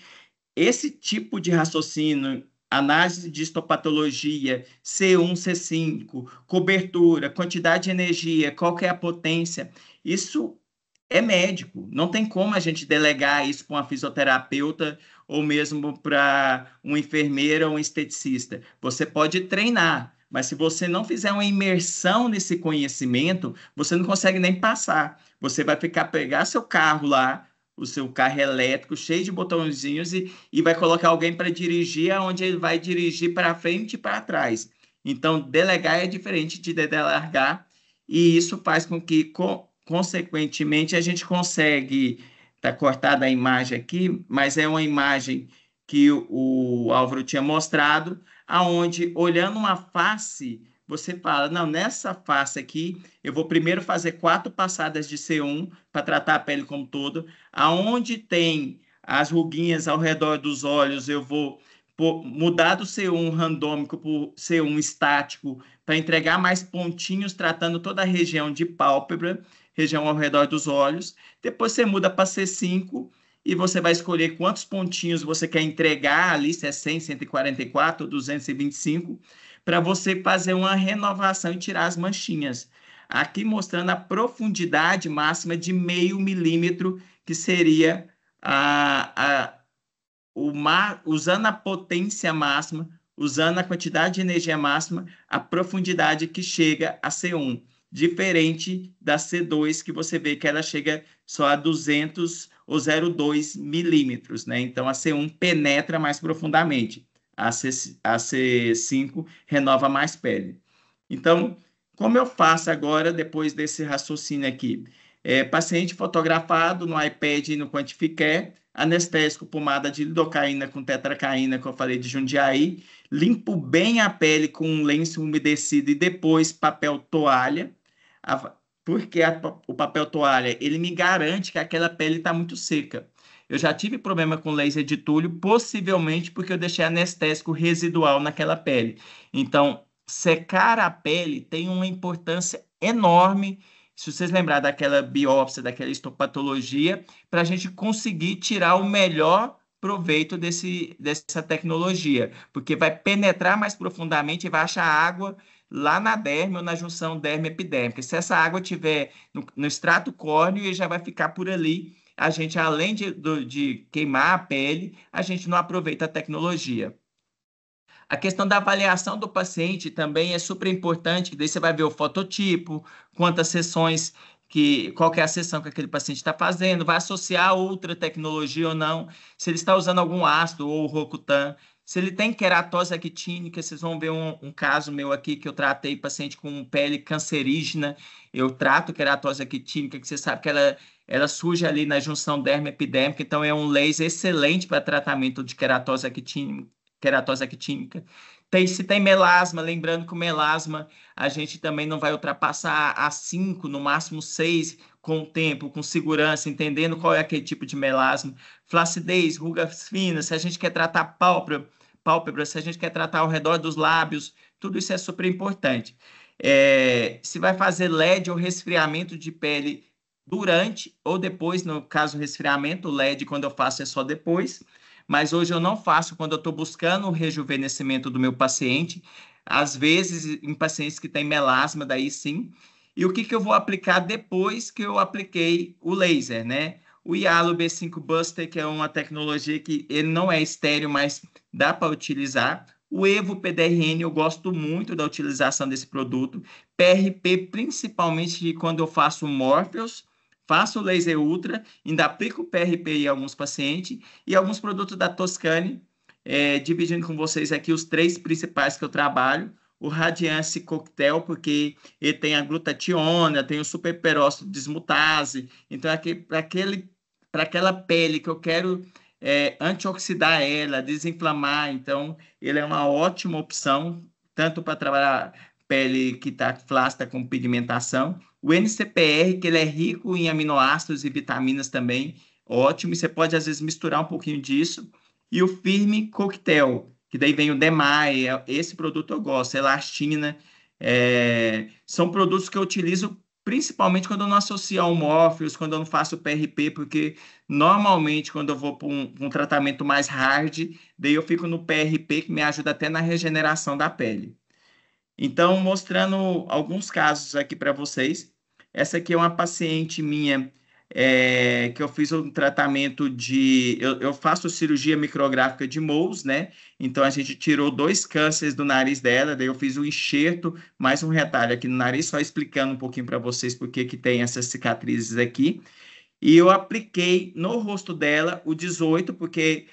esse tipo de raciocínio, análise de histopatologia, C1, C5, cobertura, quantidade de energia, qual que é a potência, isso é médico. Não tem como a gente delegar isso para uma fisioterapeuta ou mesmo para uma enfermeira ou um esteticista. Você pode treinar, mas se você não fizer uma imersão nesse conhecimento, você não consegue nem passar. Você vai pegar seu carro lá, o seu carro elétrico, cheio de botõezinhos, e vai colocar alguém para dirigir, onde ele vai dirigir para frente e para trás. Então, delegar é diferente de delargar, e isso faz com que, consequentemente, a gente consegue... Está cortada a imagem aqui, mas é uma imagem que o Álvaro tinha mostrado, aonde, olhando uma face, você fala, não, nessa face aqui, eu vou primeiro fazer 4 passadas de C1 para tratar a pele como todo. Aonde tem as ruguinhas ao redor dos olhos, eu vou mudar do C1 randômico para o C1 estático para entregar mais pontinhos, tratando toda a região de pálpebra, região ao redor dos olhos. Depois você muda para C5 e você vai escolher quantos pontinhos você quer entregar ali, se é 100, 144 ou 225, para você fazer uma renovação e tirar as manchinhas. Aqui mostrando a profundidade máxima de 0,5 milímetro, que seria usando a potência máxima, usando a quantidade de energia máxima, a profundidade que chega a C1, diferente da C2, que você vê que ela chega só a 200 ou 0,2 milímetros, né? Então, a C1 penetra mais profundamente. A C5 renova mais pele. Então, como eu faço agora, depois desse raciocínio aqui? Paciente fotografado no iPad e no Quantificare, anestésico, pomada de lidocaína com tetracaína, que eu falei de Jundiaí, limpo bem a pele com um lenço umedecido e depois papel toalha, porque o papel toalha, ele me garante que aquela pele está muito seca. Eu já tive problema com laser de Túlio, possivelmente porque eu deixei anestésico residual naquela pele. Então, secar a pele tem uma importância enorme, se vocês lembrarem daquela biópsia, daquela histopatologia, para a gente conseguir tirar o melhor proveito dessa tecnologia, porque vai penetrar mais profundamente e vai achar água lá na derme ou na junção derme-epidérmica. Se essa água estiver no extrato córneo, ele já vai ficar por ali. A gente, além de queimar a pele, a gente não aproveita a tecnologia. A questão da avaliação do paciente também é super importante, que daí você vai ver o fototipo, quantas sessões, qual que é a sessão que aquele paciente está fazendo, vai associar outra tecnologia ou não, se ele está usando algum ácido ou Rocutan, se ele tem queratose actínica. Vocês vão ver um caso meu aqui, que eu tratei paciente com pele cancerígena, eu trato queratose actínica, que você sabe que ela surge ali na junção dermo-epidérmica, então é um laser excelente para tratamento de queratose actínica. Se tem melasma, lembrando que o melasma a gente também não vai ultrapassar a 5, no máximo 6, com o tempo, com segurança, entendendo qual é aquele tipo de melasma. Flacidez, rugas finas, se a gente quer tratar pálpebra, se a gente quer tratar ao redor dos lábios, tudo isso é super importante. se vai fazer LED ou resfriamento de pele durante ou depois, no caso resfriamento, o LED quando eu faço é só depois, mas hoje eu não faço quando eu estou buscando o rejuvenescimento do meu paciente, às vezes em pacientes que têm melasma, daí sim. E o que que eu vou aplicar depois que eu apliquei o laser, né? O Yalo B5 Buster, que é uma tecnologia que ele não é estéreo, mas dá para utilizar. O Evo PDRN, eu gosto muito da utilização desse produto. PRP, principalmente quando eu faço Morpheus, faço laser ultra, ainda aplico PRP em alguns pacientes e alguns produtos da Toscane, dividindo com vocês aqui os 3 principais que eu trabalho. O Radiance Cocktail, porque ele tem a glutationa, tem o superperóxido dismutase, então para aquela pele que eu quero antioxidar ela, desinflamar, então ele é uma ótima opção, tanto para trabalhar pele que está flácida com pigmentação. O NCPR, que ele é rico em aminoácidos e vitaminas também, ótimo, e você pode às vezes misturar um pouquinho disso. E o Firme Cocktail, que daí vem o Demai, esse produto eu gosto, elastina, são produtos que eu utilizo principalmente quando eu não associo ao Morpheus, quando eu não faço PRP, porque normalmente quando eu vou para um tratamento mais hard, daí eu fico no PRP, que me ajuda até na regeneração da pele. Então, mostrando alguns casos aqui para vocês. Essa aqui é uma paciente minha que eu fiz um tratamento de... Eu faço cirurgia micrográfica de moles, né? Então, a gente tirou 2 cânceres do nariz dela, daí eu fiz um enxerto, mais um retalho aqui no nariz, só explicando um pouquinho para vocês por que tem essas cicatrizes aqui. E eu apliquei no rosto dela o 18, porque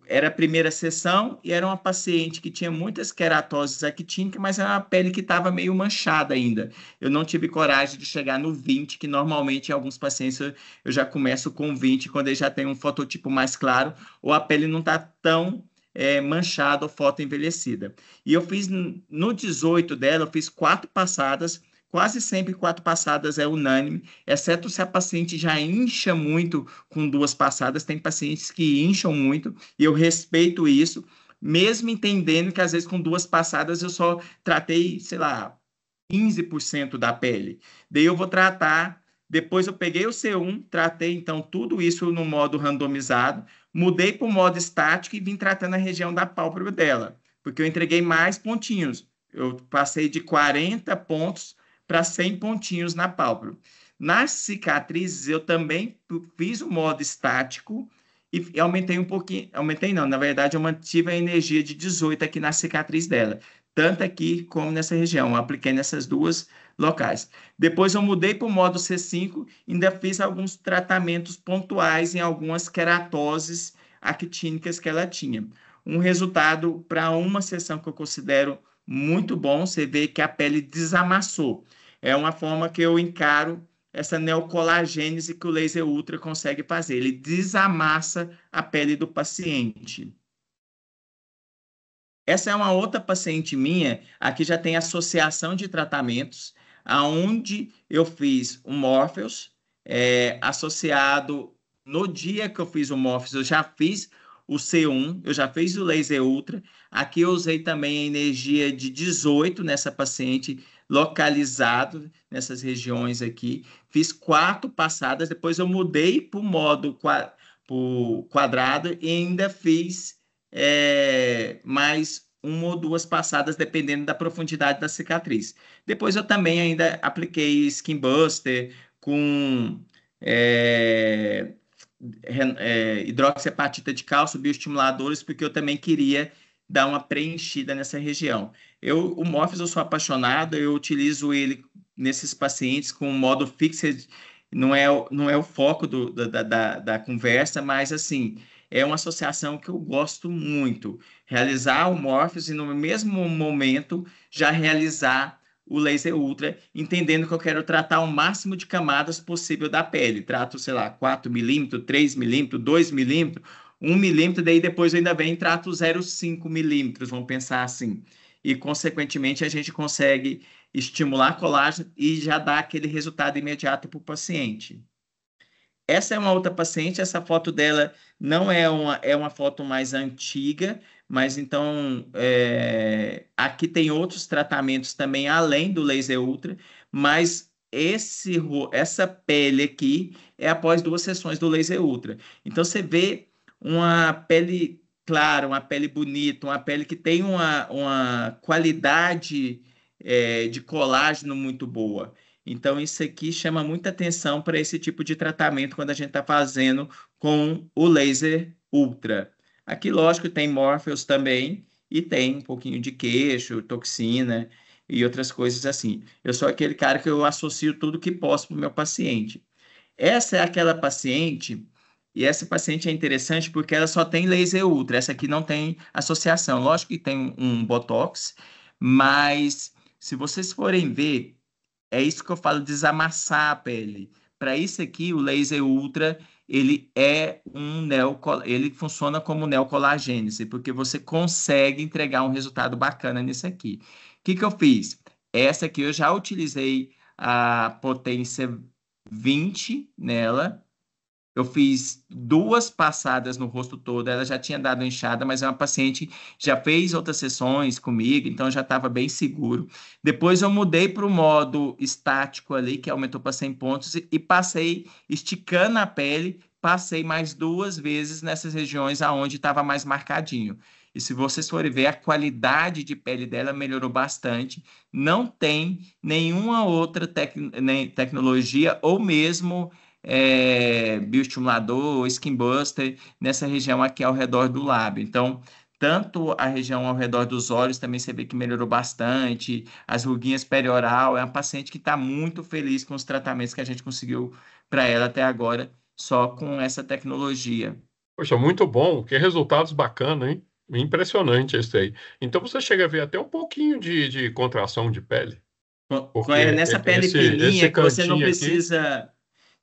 era a primeira sessão e era uma paciente que tinha muitas queratoses actínicas, mas era uma pele que estava meio manchada ainda. Eu não tive coragem de chegar no 20, que normalmente em alguns pacientes eu já começo com 20, quando ele já tem um fototipo mais claro, ou a pele não está tão manchada ou fotoenvelhecida. E eu fiz no 18 dela, eu fiz 4 passadas. Quase sempre 4 passadas é unânime, exceto se a paciente já incha muito com 2 passadas. Tem pacientes que incham muito e eu respeito isso, mesmo entendendo que às vezes com 2 passadas eu só tratei, sei lá, 15% da pele. Daí eu vou tratar, depois eu peguei o C1, tratei então tudo isso no modo randomizado, mudei para o modo estático e vim tratando a região da pálpebra dela, porque eu entreguei mais pontinhos. Eu passei de 40 pontos para 100 pontinhos na pálpebra. Nas cicatrizes, eu também fiz o modo estático e aumentei um pouquinho. Aumentei não, na verdade, eu mantive a energia de 18 aqui na cicatriz dela, tanto aqui como nessa região. Eu apliquei nessas 2 locais. Depois eu mudei para o modo C5, ainda fiz alguns tratamentos pontuais em algumas queratoses actínicas que ela tinha. Um resultado para uma sessão que eu considero muito bom, você vê que a pele desamassou. É uma forma que eu encaro essa neocolagênese que o laser ultra consegue fazer. Ele desamassa a pele do paciente. Essa é uma outra paciente minha, aqui já tem associação de tratamentos, aonde eu fiz o Morpheus, associado, no dia que eu fiz o Morpheus, eu já fiz o C1, eu já fiz o laser ultra, aqui eu usei também a energia de 18 nessa paciente, localizado nessas regiões aqui, fiz 4 passadas, depois eu mudei para o modo quadrado e ainda fiz mais 1 ou 2 passadas, dependendo da profundidade da cicatriz. Depois eu também ainda apliquei Skin Buster com hidroxiapatita de cálcio, bioestimuladores, porque eu também queria dar uma preenchida nessa região. O Morpheus eu sou apaixonado, eu utilizo ele nesses pacientes com modo fixed, não é o foco da conversa, mas assim, é uma associação que eu gosto muito. Realizar o Morpheus e no mesmo momento já realizar o laser ultra, entendendo que eu quero tratar o máximo de camadas possível da pele. Trato, sei lá, 4 milímetros, 3 milímetros, 2 milímetros, 1 milímetro, daí depois eu ainda venho e trato 0,5 milímetros, vamos pensar assim. E, consequentemente, a gente consegue estimular colágeno e já dar aquele resultado imediato para o paciente. Essa é uma outra paciente, essa foto dela não é uma foto mais antiga, mas então aqui tem outros tratamentos também além do laser ultra, mas essa pele aqui é após 2 sessões do laser ultra. Então você vê uma pele clara, uma pele bonita, uma pele que tem uma qualidade de colágeno muito boa. Então, isso aqui chama muita atenção para esse tipo de tratamento quando a gente está fazendo com o laser ultra. Aqui, lógico, tem Morpheus também e tem um pouquinho de queixo, toxina e outras coisas assim. Eu sou aquele cara que eu associo tudo que posso para o meu paciente. Essa é aquela paciente, e essa paciente é interessante porque ela só tem laser ultra, essa aqui não tem associação. Lógico que tem um Botox, mas se vocês forem ver, é isso que eu falo, desamassar a pele. Para isso aqui, o laser ultra, ele funciona como neocolagênese, porque você consegue entregar um resultado bacana nisso aqui. O que eu fiz? Essa aqui eu já utilizei a potência 20 nela. Eu fiz 2 passadas no rosto todo, ela já tinha dado inchada, mas é uma paciente que já fez outras sessões comigo, então já estava bem seguro. Depois eu mudei para o modo estático ali, que aumentou para 100 pontos, e passei esticando a pele, passei mais 2 vezes nessas regiões aonde estava mais marcadinho. E se vocês forem ver, a qualidade de pele dela melhorou bastante. Não tem nenhuma outra tecnologia ou mesmo bioestimulador ou skin buster nessa região aqui ao redor do lábio. Então, tanto a região ao redor dos olhos também você vê que melhorou bastante, as ruguinhas perioral, é uma paciente que está muito feliz com os tratamentos que a gente conseguiu para ela até agora, só com essa tecnologia.
Poxa, muito bom, que resultados bacanas, hein? Impressionante esse aí. Então você chega a ver até um pouquinho de contração de pele, porque
Nessa pele
esse
fininha que
cantinho aqui,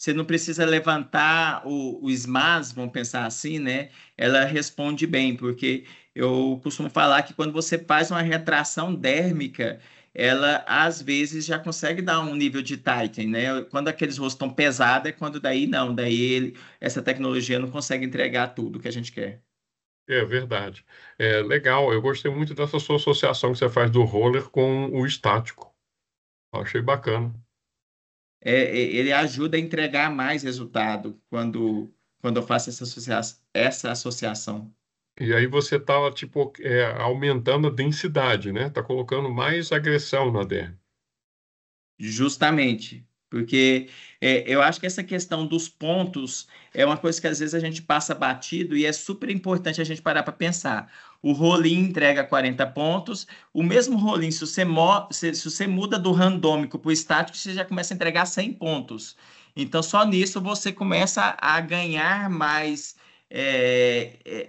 você não precisa levantar o SMAS, vamos pensar assim, né? Ela responde bem, porque eu costumo falar que quando você faz uma retração dérmica, ela às vezes já consegue dar um nível de tightening, né? Quando aqueles rostos estão pesados, é quando daí não, essa tecnologia não consegue entregar tudo que a gente quer.
é verdade. É legal, eu gostei muito dessa sua associação que você faz do roller com o estático. Achei bacana.
Ele ajuda a entregar mais resultado quando eu faço essa associação.
E aí você está, tipo, aumentando a densidade, né? Está colocando mais agressão na derme.
Justamente, porque eu acho que essa questão dos pontos é uma coisa que às vezes a gente passa batido e é super importante a gente parar para pensar. O rolinho entrega 40 pontos, o mesmo rolinho, se você muda do randômico para o estático, você já começa a entregar 100 pontos. Então, só nisso você começa a ganhar mais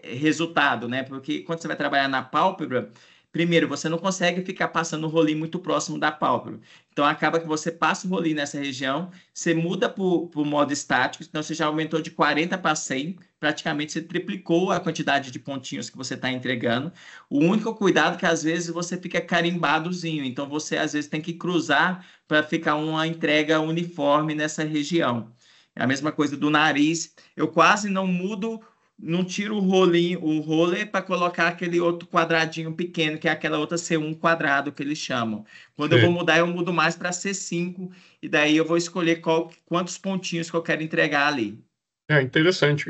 resultado, né? Porque quando você vai trabalhar na pálpebra, primeiro, você não consegue ficar passando o rolinho muito próximo da pálpebra. Então, acaba que você passa o rolinho nessa região, você muda para o modo estático, então você já aumentou de 40 para 100, praticamente você triplicou a quantidade de pontinhos que você está entregando. O único cuidado é que às vezes você fica carimbadozinho, então você às vezes tem que cruzar para ficar uma entrega uniforme nessa região. É a mesma coisa do nariz, eu quase não mudo, não tiro o rolinho, o roller para colocar aquele outro quadradinho pequeno, que é aquela outra C1 quadrado que eles chamam. Quando eu vou
Sim.
mudar, eu mudo mais para C5, e daí eu vou escolher quantos pontinhos que eu quero entregar ali.
É interessante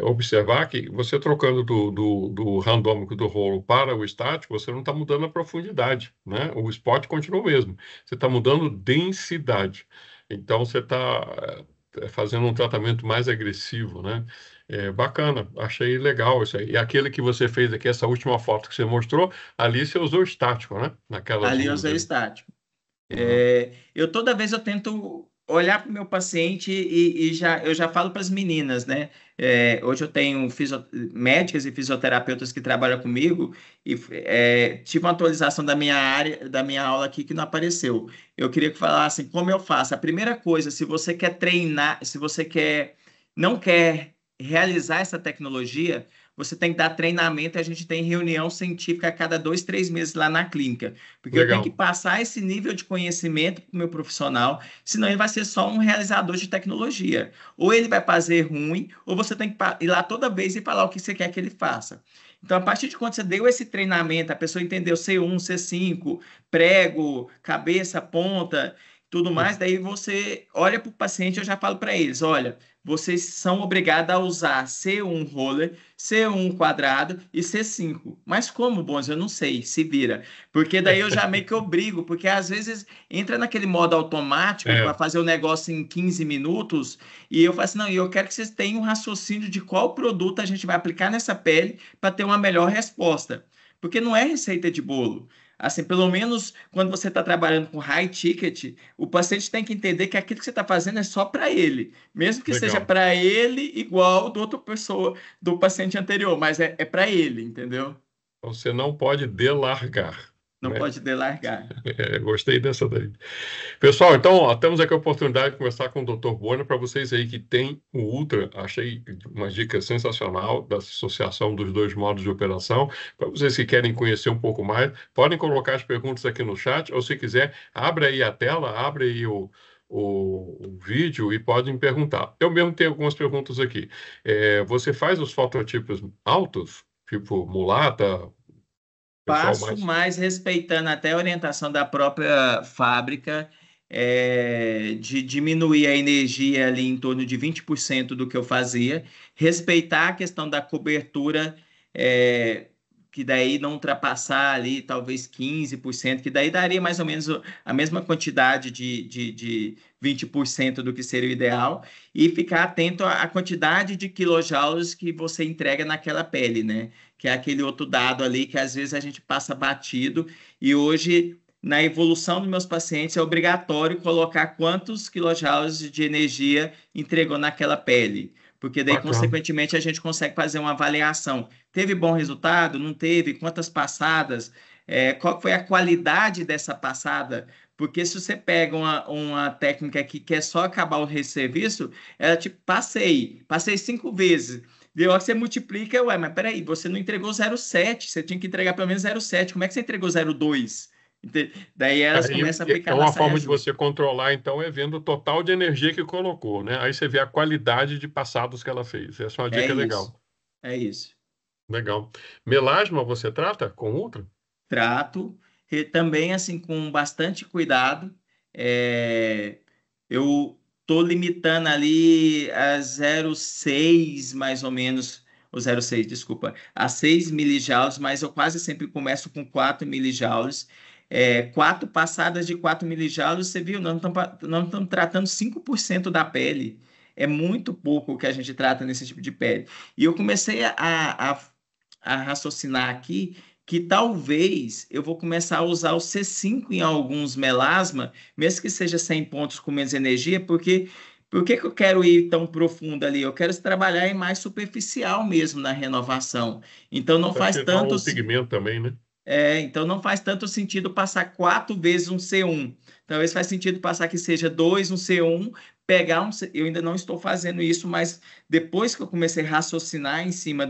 observar que você trocando do randômico do rolo para o estático, você não está mudando a profundidade, né? O spot continua o mesmo. Você está mudando densidade. Então, você está fazendo um tratamento mais agressivo, né? Bacana, achei legal isso aí. E aquele que você fez aqui, essa última foto que você mostrou, ali você usou estático, né? Naquelas
Ali eu
ruas
usei o
ali.
estático.
Uhum.
Toda vez eu tento olhar para o meu paciente eu já falo para as meninas, né? Hoje eu tenho médicas e fisioterapeutas que trabalham comigo e tive uma atualização da minha área, da minha aula aqui que não apareceu. Eu queria que falassem como eu faço. A primeira coisa, se você quer treinar, se você não quer realizar essa tecnologia, você tem que dar treinamento e a gente tem reunião científica a cada 2, 3 meses lá na clínica. Porque eu tenho que
Legal.
passar esse nível de conhecimento para o meu profissional, senão ele vai ser só um realizador de tecnologia. Ou ele vai fazer ruim, ou você tem que ir lá toda vez e falar o que você quer que ele faça. Então, a partir de quando você deu esse treinamento, a pessoa entendeu C1, C5, prego, cabeça, ponta, tudo mais, daí você olha para o paciente, eu já falo para eles, olha, vocês são obrigados a usar C1 roller, C1 quadrado e C5. Mas como, bons? Eu não sei, se vira. Porque daí eu já meio que obrigo, porque às vezes entra naquele modo automático para
É,
fazer o negócio em 15 minutos, e eu falo assim, não, eu quero que vocês tenham um raciocínio de qual produto a gente vai aplicar nessa pele para ter uma melhor resposta. Porque não é receita de bolo. Assim, pelo menos quando você está trabalhando com high ticket, o paciente tem que entender que aquilo que você está fazendo é só para ele, mesmo que seja
legal.
para ele igual do outra pessoa, do paciente anterior, mas é para ele, entendeu?
Você não pode delargar,
Não
né?
pode delargar.
Gostei dessa daí. Pessoal, então, ó, temos aqui a oportunidade de conversar com o Dr. Bona para vocês aí que tem o Ultra. Achei uma dica sensacional da associação dos dois modos de operação. Para vocês que querem conhecer um pouco mais, podem colocar as perguntas aqui no chat, ou se quiser, abre aí a tela, abre aí o vídeo e podem perguntar. Eu mesmo tenho algumas perguntas aqui. Você faz os fototipos altos, tipo mulata, pessoal
Passo
mais...
mais respeitando até a orientação da própria fábrica, de diminuir a energia ali em torno de 20% do que eu fazia, respeitar a questão da cobertura, é, que daí não ultrapassar ali talvez 15%, que daí daria mais ou menos a mesma quantidade de 20% do que seria o ideal, e ficar atento à quantidade de quilojoules que você entrega naquela pele, né? Que é aquele outro dado ali que às vezes a gente passa batido, e hoje, na evolução dos meus pacientes, é obrigatório colocar quantos quilojoules de energia entregou naquela pele, porque daí,
Bacana.
consequentemente, a gente consegue fazer uma avaliação. Teve bom resultado? Não teve? Quantas passadas? Qual foi a qualidade dessa passada? Porque se você pega uma técnica que quer só acabar o serviço, ela tipo, passei 5 vezes. Deu hora que você multiplica, ué, mas peraí, você não entregou 0,7, você tinha que entregar pelo menos 0,7. Como é que você entregou 0,2? Daí elas
Aí
começam a aplicar
é
na
uma
saia
forma de você
justa.
controlar, então, é vendo o total de energia que colocou, né? Aí você vê a qualidade de passados que ela fez. Essa é uma
É
dica
isso,
legal.
é isso.
Legal. Melasma você trata com Ultra?
Trato, e também assim com bastante cuidado. É, eu estou limitando ali a 0,6 mais ou menos, ou 0,6, desculpa, a 6 milijoules, mas eu quase sempre começo com 4 milijoules. 4 passadas de 4 milijoules, você viu, não estamos tratando 5% da pele. É muito pouco o que a gente trata nesse tipo de pele. E eu comecei a raciocinar aqui que talvez eu vou começar a usar o C5 em alguns melasma, mesmo que seja 100 pontos com menos energia, porque por que eu quero ir tão profundo ali? Eu quero trabalhar em mais superficial mesmo na renovação. Então não
Para
faz
tirar
tanto
o pigmento também, né?
então não faz tanto sentido passar 4 vezes um C1. Talvez faz sentido passar que seja 2 um C1, pegar um. Eu ainda não estou fazendo isso, mas depois que eu comecei a raciocinar em cima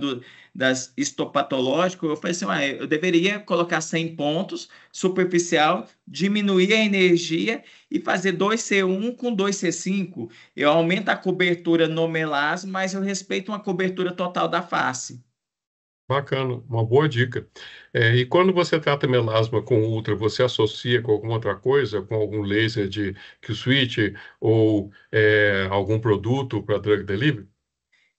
das histopatológico, eu falei assim, eu deveria colocar 100 pontos, superficial, diminuir a energia e fazer 2 C1 com 2 C5. Eu aumento a cobertura no melasma, mas eu respeito uma cobertura total da face.
Bacana, uma boa dica. E quando você trata melasma com Ultra, você associa com alguma outra coisa, com algum laser de Q-switch ou algum produto para drug delivery?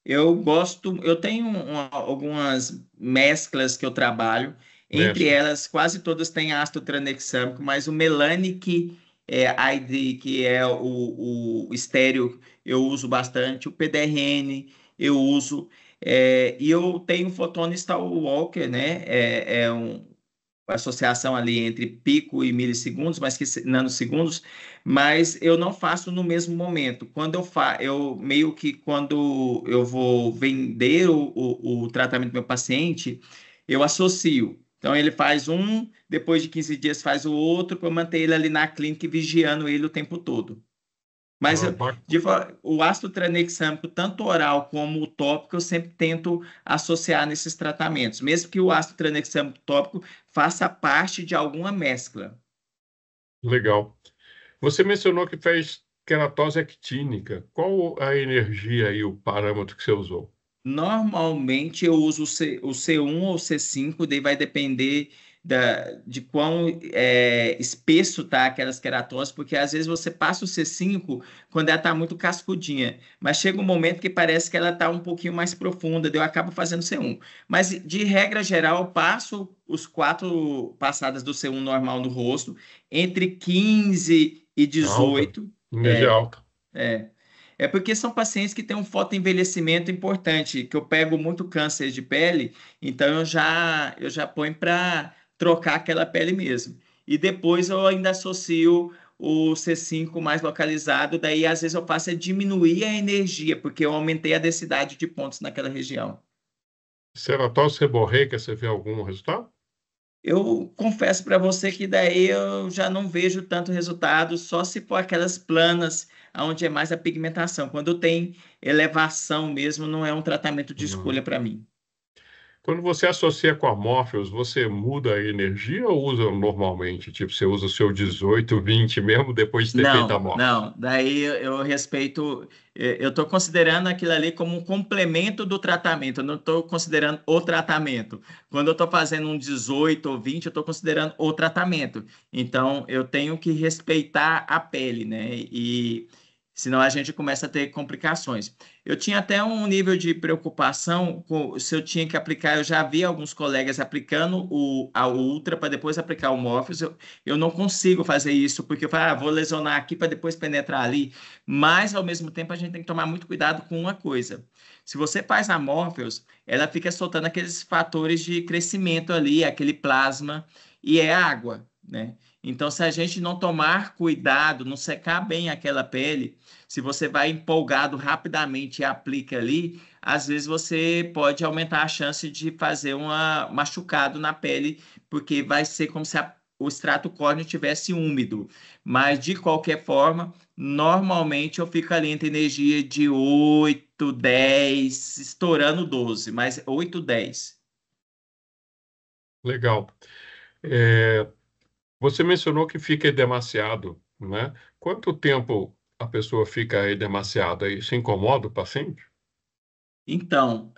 Eu tenho algumas mesclas que eu trabalho, entre
Mestre.
elas, quase todas têm ácido tranexâmico, mas o Melanic ID, que é o estéreo, eu uso bastante, o PDRN eu uso, e eu tenho o Photone Stalwalker, né? Uma associação ali entre pico e milissegundos, nanosegundos, mas eu não faço no mesmo momento. Eu meio que quando eu vou vender o tratamento do meu paciente, eu associo. Então ele faz um, depois de 15 dias faz o outro, para manter ele ali na clínica e vigiando ele o tempo todo. Mas
Ah,
o ácido tranexâmico, tanto oral como o tópico, eu sempre tento associar nesses tratamentos, mesmo que o ácido tranexâmico tópico faça parte de alguma mescla.
legal. Você mencionou que fez queratose actínica. Qual a energia e o parâmetro que você usou?
Normalmente eu uso o C1 ou C5, daí vai depender de quão espesso tá aquelas queratoses, porque às vezes você passa o C5 quando ela está muito cascudinha, mas chega um momento que parece que ela está um pouquinho mais profunda, daí eu acabo fazendo C1. Mas de regra geral, eu passo os 4 passadas do C1 normal no rosto, entre 15 e
Alta,
18.
energia
É,
alta.
é. É porque são pacientes que têm um fotoenvelhecimento importante, que eu pego muito câncer de pele, então eu já ponho para trocar aquela pele mesmo. E depois eu ainda associo o C5 mais localizado, daí às vezes eu faço é diminuir a energia, porque eu aumentei a densidade de pontos naquela região.
Ceratose seborreica, você vê algum resultado?
Eu confesso para você que daí eu já não vejo tanto resultado, só se for aquelas planas, onde é mais a pigmentação. Quando tem elevação mesmo, não é um tratamento de
Não.
escolha para mim.
Quando você associa com a Morpheus, você muda a energia ou usa normalmente? Tipo, você usa o seu 18, 20 mesmo depois de ter feito a
Não,
Morpheus?
não. Daí eu respeito, eu estou considerando aquilo ali como um complemento do tratamento, eu não estou considerando o tratamento. Quando eu estou fazendo um 18 ou 20, eu estou considerando o tratamento. Então, eu tenho que respeitar a pele, né? E senão a gente começa a ter complicações. Eu tinha até um nível de preocupação se eu tinha que aplicar, eu já vi alguns colegas aplicando a Ultra para depois aplicar o Morpheus. Eu não consigo fazer isso, porque eu falo, vou lesionar aqui para depois penetrar ali. Mas, ao mesmo tempo, a gente tem que tomar muito cuidado com uma coisa. Se você faz a Morpheus, ela fica soltando aqueles fatores de crescimento ali, aquele plasma, e é água, né? Então, se a gente não tomar cuidado, não secar bem aquela pele, se você vai empolgado rapidamente e aplica ali, às vezes você pode aumentar a chance de fazer um machucado na pele, porque vai ser como se o extrato córneo tivesse úmido. Mas, de qualquer forma, normalmente eu fico ali entre energia de 8, 10, estourando 12, mas 8, 10.
Legal. É, você mencionou que fica edemaciado, né? Quanto tempo a pessoa fica edemaciada? Isso incomoda o paciente?
Então,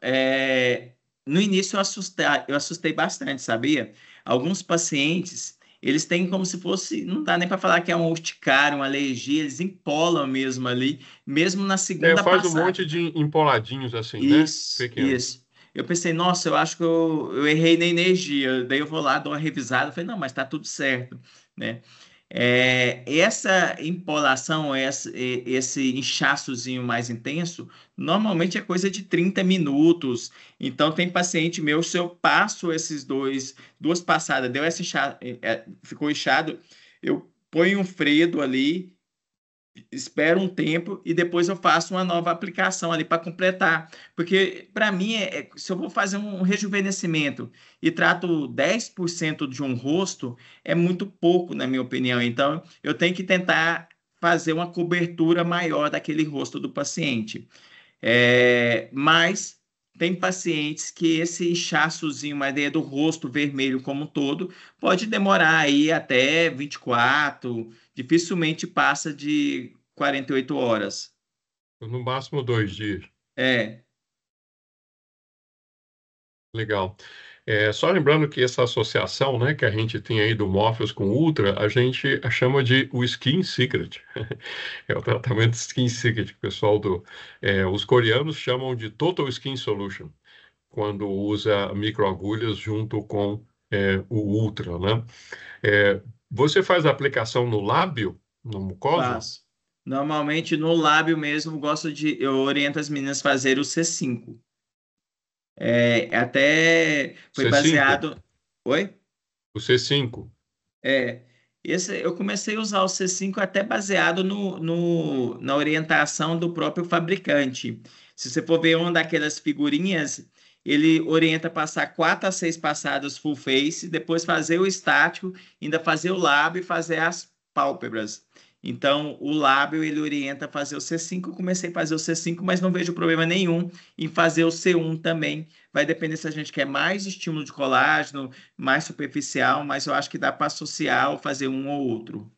no início eu assustei bastante, sabia? Alguns pacientes, eles têm como se fosse, não dá nem para falar que é um urticária, uma alergia, eles empolam mesmo ali, mesmo na
É,
segunda
faz um monte
passada.
de empoladinhos assim, né?
Isso,
Pequenos.
isso. Eu pensei, nossa, eu acho que eu errei na energia. Daí eu vou lá, dou uma revisada. Eu falei, não, mas tá tudo certo, né? Essa empolação, esse inchaçozinho mais intenso, normalmente é coisa de 30 minutos. Então, tem paciente meu, se eu passo duas passadas, deu essa ficou inchado, eu ponho um fredo ali, espero um tempo e depois eu faço uma nova aplicação ali para completar. Porque, para mim, se eu vou fazer um rejuvenescimento e trato 10% de um rosto, é muito pouco, na minha opinião. Então, eu tenho que tentar fazer uma cobertura maior daquele rosto do paciente. Mas tem pacientes que esse inchaçozinho, uma ideia do rosto vermelho como um todo, pode demorar aí até 24, dificilmente passa de 48 horas.
No máximo 2 dias.
É,
Legal. É, só lembrando que essa associação, né, que a gente tem aí do Morpheus com Ultra, a gente chama de o Skin Secret. É o tratamento Skin Secret, que o pessoal os coreanos chamam de Total Skin Solution, quando usa microagulhas junto com o Ultra, né? É, você faz a aplicação no lábio, na mucosa?
faço. Normalmente no lábio mesmo, eu oriento as meninas a fazer o C5. Até foi
C5?
baseado. Oi?
O C5.
É, eu comecei a usar o C5 até baseado na orientação do próprio fabricante. Se você for ver uma daquelas figurinhas, ele orienta passar 4 a 6 passadas full face, depois fazer o estático, ainda fazer o lábio e fazer as pálpebras. Então, o lábio ele orienta a fazer o C5. Eu comecei a fazer o C5, mas não vejo problema nenhum em fazer o C1 também. Vai depender se a gente quer mais estímulo de colágeno, mais superficial, mas eu acho que dá para associar ou fazer um ou outro.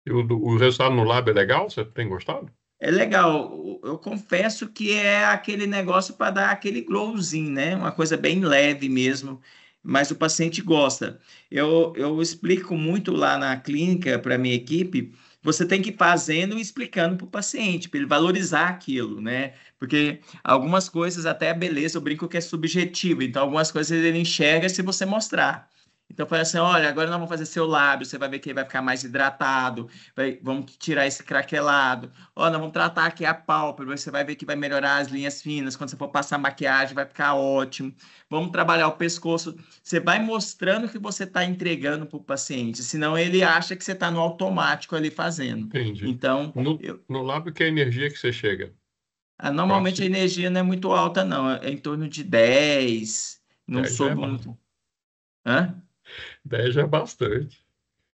E o resultado no lábio é legal? Você tem gostado?
É legal. eu confesso que é aquele negócio para dar aquele glowzinho, né? Uma coisa bem leve mesmo, mas o paciente gosta. Eu explico muito lá na clínica para a minha equipe. Você tem que ir fazendo e explicando para o paciente, para ele valorizar aquilo, né? Porque algumas coisas, até a beleza, eu brinco que é subjetivo, então algumas coisas ele enxerga se você mostrar. Então, fala assim: olha, agora nós vamos fazer seu lábio, você vai ver que ele vai ficar mais hidratado, vamos tirar esse craquelado. Ó, nós vamos tratar aqui a pálpebra, você vai ver que vai melhorar as linhas finas. Quando você for passar maquiagem, vai ficar ótimo. Vamos trabalhar o pescoço. Você vai mostrando que você está entregando para o paciente, senão ele acha que você está no automático ali fazendo.
Entendi.
Então,
No lábio, que é a energia que você chega?
normalmente a energia não é muito alta, não. É em torno de 10, não
10 já é
soube muito. Hã?
10 já é bastante.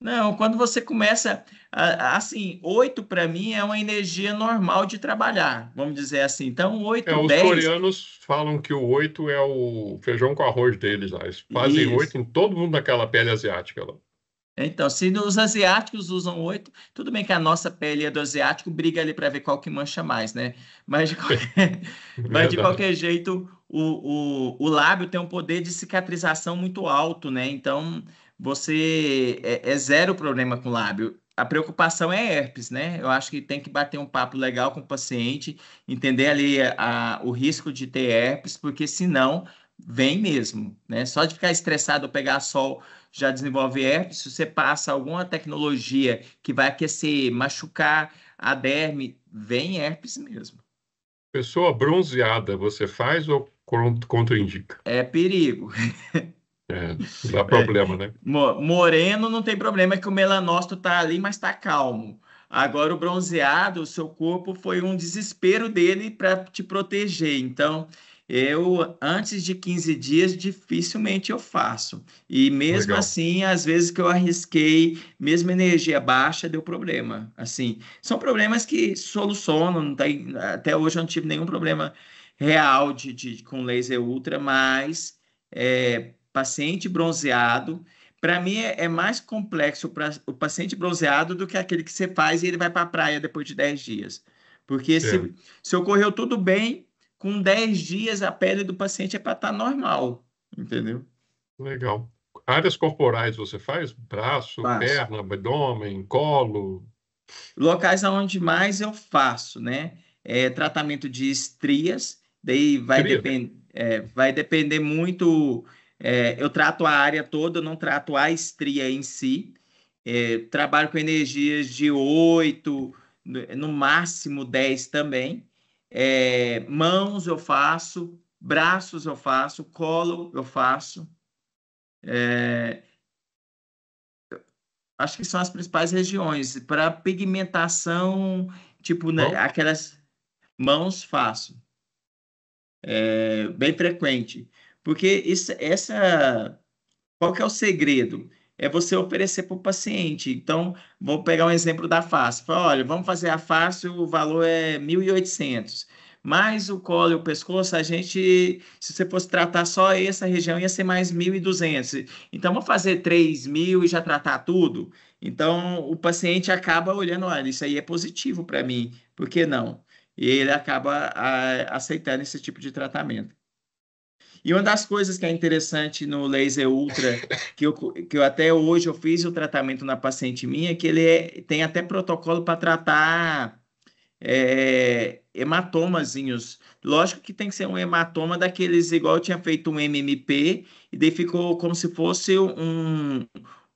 Não, quando você começa, assim, 8 para mim é uma energia normal de trabalhar, vamos dizer assim. Então, 8,
Os
10,
coreanos falam que o 8 é o feijão com arroz deles lá. Eles fazem 8
isso.
em todo mundo daquela pele asiática lá.
Então, se os asiáticos usam 8, tudo bem que a nossa pele é do asiático, briga ali para ver qual que mancha mais, né? Mas de qualquer, mas de
Verdade.
qualquer jeito, o lábio tem um poder de cicatrização muito alto, né? Então, você é zero problema com o lábio. A preocupação é herpes, né? Eu acho que tem que bater um papo legal com o paciente, entender ali o risco de ter herpes, porque senão vem mesmo, né? Só de ficar estressado ou pegar sol já desenvolve herpes. Se você passa alguma tecnologia que vai aquecer, machucar a derme, vem herpes mesmo.
Pessoa bronzeada, você faz ou contraindica?
É perigo.
Dá problema, né?
Moreno não tem problema, é que o melanócito tá ali, mas tá calmo. Agora o bronzeado, o seu corpo foi um desespero dele para te proteger. Então, antes de 15 dias, dificilmente eu faço. E mesmo
Legal.
assim, às vezes que eu arrisquei, mesmo energia baixa, deu problema. Assim, são problemas que solucionam, não tem, até hoje eu não tive nenhum problema real com laser ultra, mas paciente bronzeado, para mim é mais complexo para o paciente bronzeado do que aquele que você faz e ele vai para a praia depois de 10 dias. Porque
É,
se ocorreu tudo bem, com 10 dias a pele do paciente é para estar normal, entendeu?
legal. Áreas corporais você faz? Braço,
Faço.
perna, abdômen, colo?
Locais onde mais eu faço, né? Tratamento de estrias, daí
Cria?
vai depender muito. Eu trato a área toda, eu não trato a estria em si. Trabalho com energias de 8, no máximo 10 também. Mãos eu faço, braços eu faço, colo eu faço. É, Acho que são as principais regiões. Para pigmentação, tipo, né,
Mão?
aquelas mãos faço, bem frequente. Porque qual que é o segredo? É você oferecer para o paciente. Então, vou pegar um exemplo da face. Fala: olha, vamos fazer a face, o valor é 1.800. Mais o colo e o pescoço, se você fosse tratar só essa região, ia ser mais 1.200. Então, vamos fazer 3.000 e já tratar tudo? Então, o paciente acaba olhando: olha, isso aí é positivo para mim, por que não? E ele acaba aceitando esse tipo de tratamento. E uma das coisas que é interessante no laser ultra, que eu até hoje eu fiz o tratamento na paciente minha, é que ele tem até protocolo para tratar hematomazinhos. Lógico que tem que ser um hematoma daqueles igual eu tinha feito um MMP, e daí ficou como se fosse um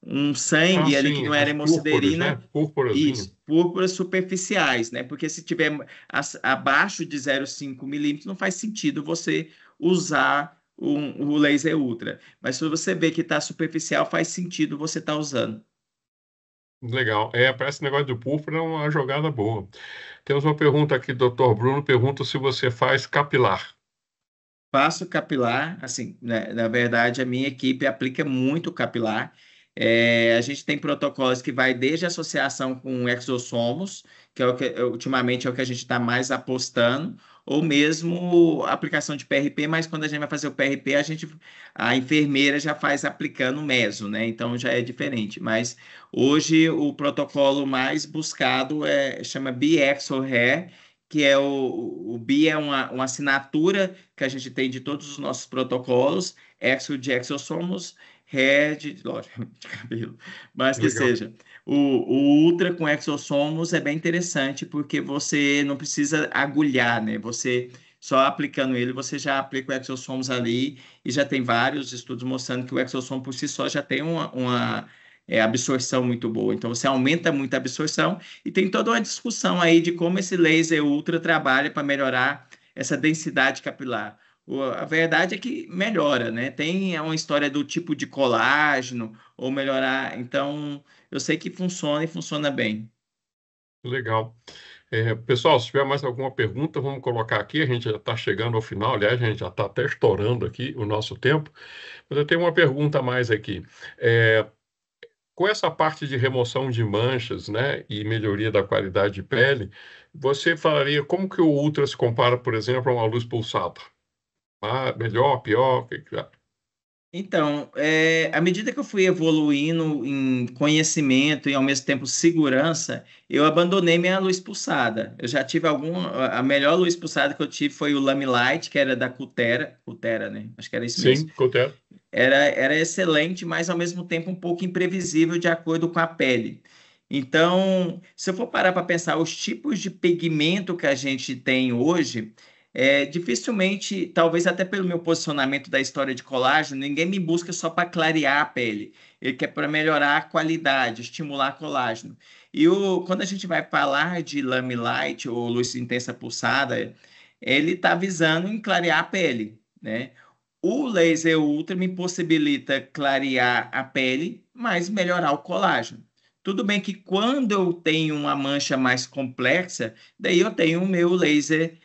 Ah,
sangue ali que
sim,
não era
as púrpuras,
hemociderina.
né? Púrpurazinho.
Isso, púrpuras superficiais, né? Porque se tiver abaixo de 0,5 milímetros, não faz sentido você usar o laser ultra. Mas se você vê que está superficial, faz sentido você estar usando.
Legal. Parece que negócio de púrpura é uma jogada boa. Temos uma pergunta aqui, doutor Bruno pergunta se você faz capilar.
Faço capilar, assim, né, na verdade, a minha equipe aplica muito capilar. A gente tem protocolos que vai desde a associação com exossomos, que é o que ultimamente é o que a gente está mais apostando, ou mesmo a aplicação de PRP, mas quando a gente vai fazer o PRP, a enfermeira já faz aplicando meso, né? Então já é diferente. Mas hoje o protocolo mais buscado chama BXO Hair, que é o BI é uma assinatura que a gente tem de todos os nossos protocolos, Exo de exossomos, Red, lógico, de cabelo, mas que
Legal.
seja. O Ultra com exossomos é bem interessante porque você não precisa agulhar, né? Você só aplicando ele, você já aplica o exossomos ali e já tem vários estudos mostrando que o exossomo por si só já tem uma absorção muito boa. Então você aumenta muito a absorção e tem toda uma discussão aí de como esse laser ultra trabalha para melhorar essa densidade capilar. A verdade é que melhora, né? Tem uma história do tipo de colágeno ou melhorar. Então, eu sei que funciona e funciona bem.
Legal. Pessoal, se tiver mais alguma pergunta, vamos colocar aqui. A gente já está chegando ao final, aliás, a gente já está até estourando aqui o nosso tempo. Mas eu tenho uma pergunta a mais aqui. É, com essa parte de remoção de manchas, né, e melhoria da qualidade de pele, você falaria como que o Ultra se compara, por exemplo, a uma luz pulsada? Ah, melhor, pior?
Então, à medida que eu fui evoluindo em conhecimento e ao mesmo tempo segurança, eu abandonei minha luz pulsada. Eu já tive a melhor luz pulsada que eu tive foi o Lamilight, que era da Cutera, né? Acho que era isso mesmo.
Sim, correto.
Era excelente, mas ao mesmo tempo um pouco imprevisível de acordo com a pele. Então, se eu for parar para pensar os tipos de pigmento que a gente tem hoje, dificilmente, talvez até pelo meu posicionamento da história de colágeno, ninguém me busca só para clarear a pele. Ele quer para melhorar a qualidade, estimular colágeno. Quando a gente vai falar de Lamilight ou luz intensa pulsada, ele está visando em clarear a pele, né? O laser ultra me possibilita clarear a pele, mas melhorar o colágeno. Tudo bem que quando eu tenho uma mancha mais complexa, daí eu tenho o meu laser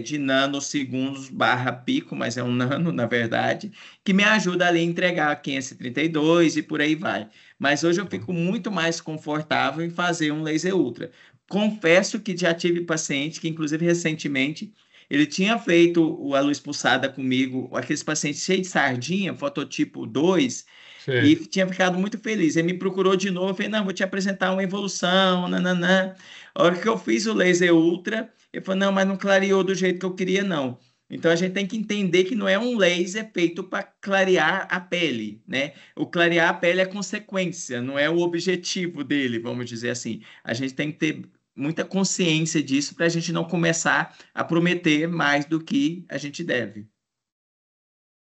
de nanosegundos barra pico, mas é um nano, na verdade, que me ajuda ali a entregar 532 e por aí vai. Mas hoje eu fico muito mais confortável em fazer um laser ultra. Confesso que já tive paciente que, inclusive recentemente, ele tinha feito a luz pulsada comigo, aqueles pacientes cheios de sardinha, fototipo 2, e
Sim,
tinha ficado muito feliz. Ele me procurou de novo, eu falei, não, vou te apresentar uma evolução, nananã. A hora que eu fiz o laser ultra, ele falou, não, mas não clareou do jeito que eu queria, não. Então a gente tem que entender que não é um laser feito para clarear a pele, né? O clarear a pele é consequência, não é o objetivo dele, vamos dizer assim. A gente tem que ter muita consciência disso para a gente não começar a prometer mais do que a gente deve.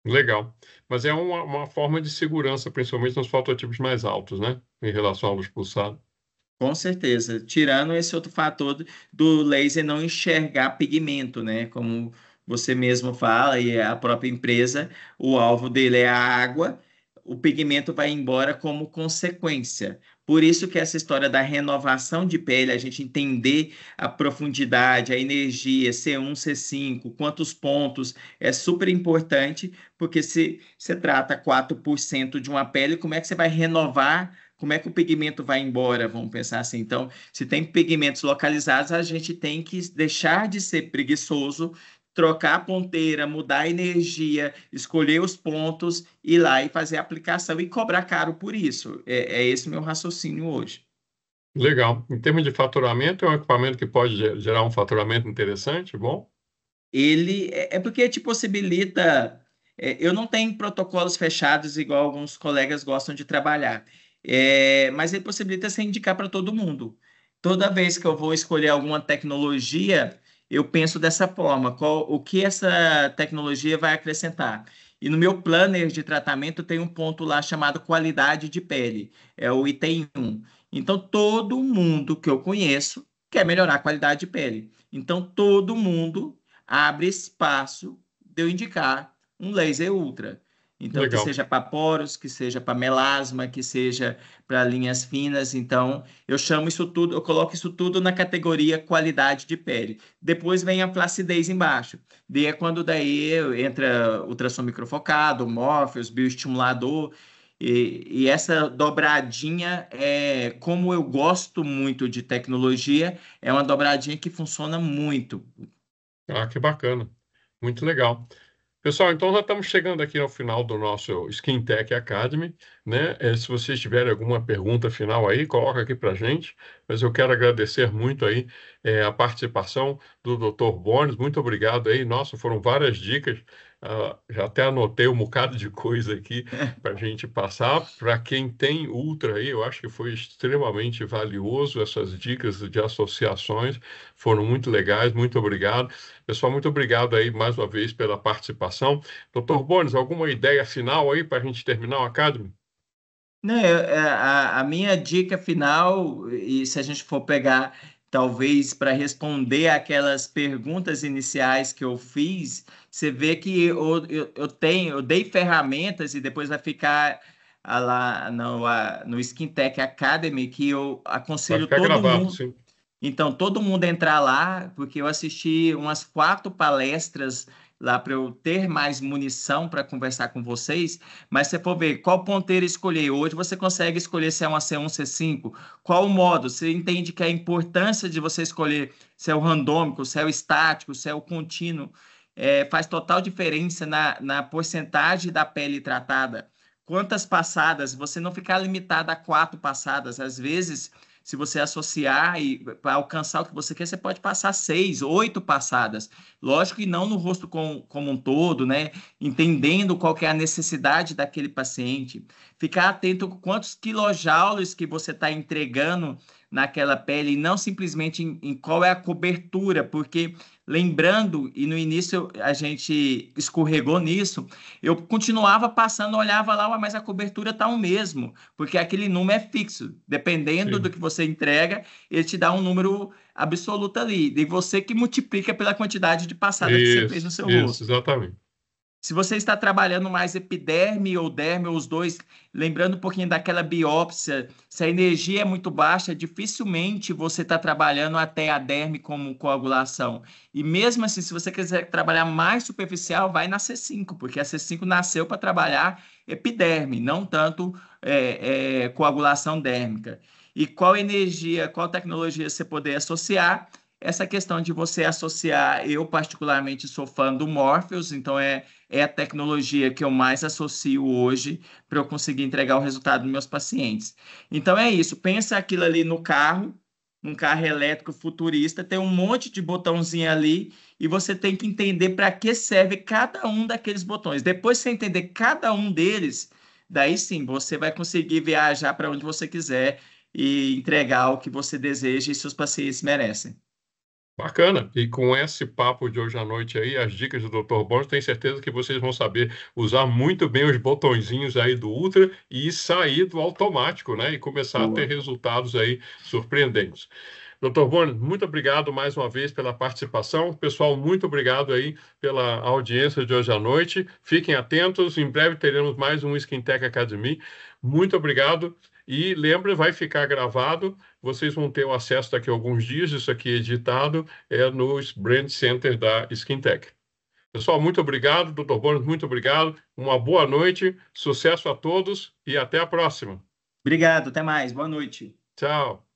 legal. Mas é uma forma de segurança, principalmente nos fototipos mais altos, né? Em relação à luz pulsada.
Com certeza. Tirando esse outro fator do laser não enxergar pigmento, né? Como você mesmo fala, e a própria empresa, o alvo dele é a água, o pigmento vai embora como consequência. Por isso que essa história da renovação de pele, a gente entender a profundidade, a energia, C1, C5, quantos pontos, é super importante, porque se você trata 4% de uma pele, como é que você vai renovar? Como é que o pigmento vai embora? Vamos pensar assim. Então, se tem pigmentos localizados, a gente tem que deixar de ser preguiçoso, trocar a ponteira, mudar a energia, escolher os pontos, ir lá e fazer a aplicação e cobrar caro por isso. É esse o meu raciocínio hoje.
Legal. Em termos de faturamento, é um equipamento que pode gerar um faturamento interessante, bom?
Ele é porque te possibilita. Eu não tenho protocolos fechados igual alguns colegas gostam de trabalhar, mas ele possibilita você indicar para todo mundo. Toda vez que eu vou escolher alguma tecnologia, eu penso dessa forma: o que essa tecnologia vai acrescentar? E no meu planner de tratamento tem um ponto lá chamado qualidade de pele, é o item 1. Então, todo mundo que eu conheço quer melhorar a qualidade de pele. Então, todo mundo abre espaço de eu indicar um laser ultra. Então, que
Legal.
seja para poros, que seja para melasma, que seja para linhas finas. Então, eu chamo isso tudo, eu coloco isso tudo na categoria qualidade de pele. Depois vem a flacidez embaixo. Daí é quando daí entra ultrassom microfocado, Morpheus, bioestimulador. E essa dobradinha, como eu gosto muito de tecnologia, é uma dobradinha que funciona muito.
Ah, que bacana. Muito legal. Pessoal, então já estamos chegando aqui ao final do nosso Skin Tech Academy, né? Se vocês tiverem alguma pergunta final aí, coloca aqui para a gente. Mas eu quero agradecer muito aí a participação do Dr. Bones. Muito obrigado aí. Nossa, foram várias dicas. Já até anotei um bocado de coisa aqui para a gente passar. Para quem tem Ultra aí, eu acho que foi extremamente valioso. Essas dicas de associações foram muito legais. Muito obrigado. Pessoal, muito obrigado aí mais uma vez pela participação. Dr. Bones, alguma ideia final aí para a gente terminar o Academy?
Não, a minha dica final, e se a gente for pegar, talvez para responder aquelas perguntas iniciais que eu fiz, você vê que eu dei ferramentas e depois vai ficar lá no Skin Tech Academy, que eu
Vai
aconselho
ficar
todo
gravado,
mundo.
sim.
Então, todo mundo entrar lá, porque eu assisti umas 4 palestras lá para eu ter mais munição para conversar com vocês, mas se você for ver qual ponteiro escolher, hoje você consegue escolher se é uma C1, C5, qual o modo, você entende que a importância de você escolher se é o randômico, se é o estático, se é o contínuo, faz total diferença na porcentagem da pele tratada. Quantas passadas, você não ficar limitado a 4 passadas, às vezes se você associar e para alcançar o que você quer, você pode passar 6, 8 passadas. Lógico que não no rosto como um todo, né? Entendendo qual que é a necessidade daquele paciente. Ficar atento com quantos quilojoules que você está entregando naquela pele e não simplesmente em qual é a cobertura, porque lembrando, e no início a gente escorregou nisso, eu continuava passando, olhava lá, mas a cobertura está o mesmo, porque aquele número é fixo. Dependendo do
Sim.
que você entrega, ele te dá um número absoluto ali. E você que multiplica pela quantidade de passada que você fez no seu
Isso,
rosto.
exatamente.
Se você está trabalhando mais epiderme ou derme, ou os dois, lembrando um pouquinho daquela biópsia, se a energia é muito baixa, dificilmente você está trabalhando até a derme como coagulação. E mesmo assim, se você quiser trabalhar mais superficial, vai na C5, porque a C5 nasceu para trabalhar epiderme, não tanto coagulação dérmica. E qual energia, qual tecnologia você poder associar? Essa questão de você associar, eu particularmente sou fã do Morpheus, então é a tecnologia que eu mais associo hoje para eu conseguir entregar o resultado dos meus pacientes. Então é isso, pensa aquilo ali no carro, um carro elétrico futurista, tem um monte de botãozinho ali e você tem que entender para que serve cada um daqueles botões. Depois que você entender cada um deles, daí sim, você vai conseguir viajar para onde você quiser e entregar o que você deseja e seus pacientes merecem.
Bacana. E com esse papo de hoje à noite aí, as dicas do Dr. Bones, tenho certeza que vocês vão saber usar muito bem os botõezinhos aí do Ultra e sair do automático, né? E começar a ter
Boa.
resultados aí surpreendentes. Dr. Bones, muito obrigado mais uma vez pela participação. Pessoal, muito obrigado aí pela audiência de hoje à noite. Fiquem atentos, em breve teremos mais um Skin Tech Academy. Muito obrigado. E lembre, vai ficar gravado. Vocês vão ter o acesso daqui a alguns dias. Isso aqui editado no Brand Center da Skin Tech. Pessoal, muito obrigado. Dr. Bones, muito obrigado. Uma boa noite, sucesso a todos e até a próxima.
Obrigado, até mais, boa noite.
Tchau.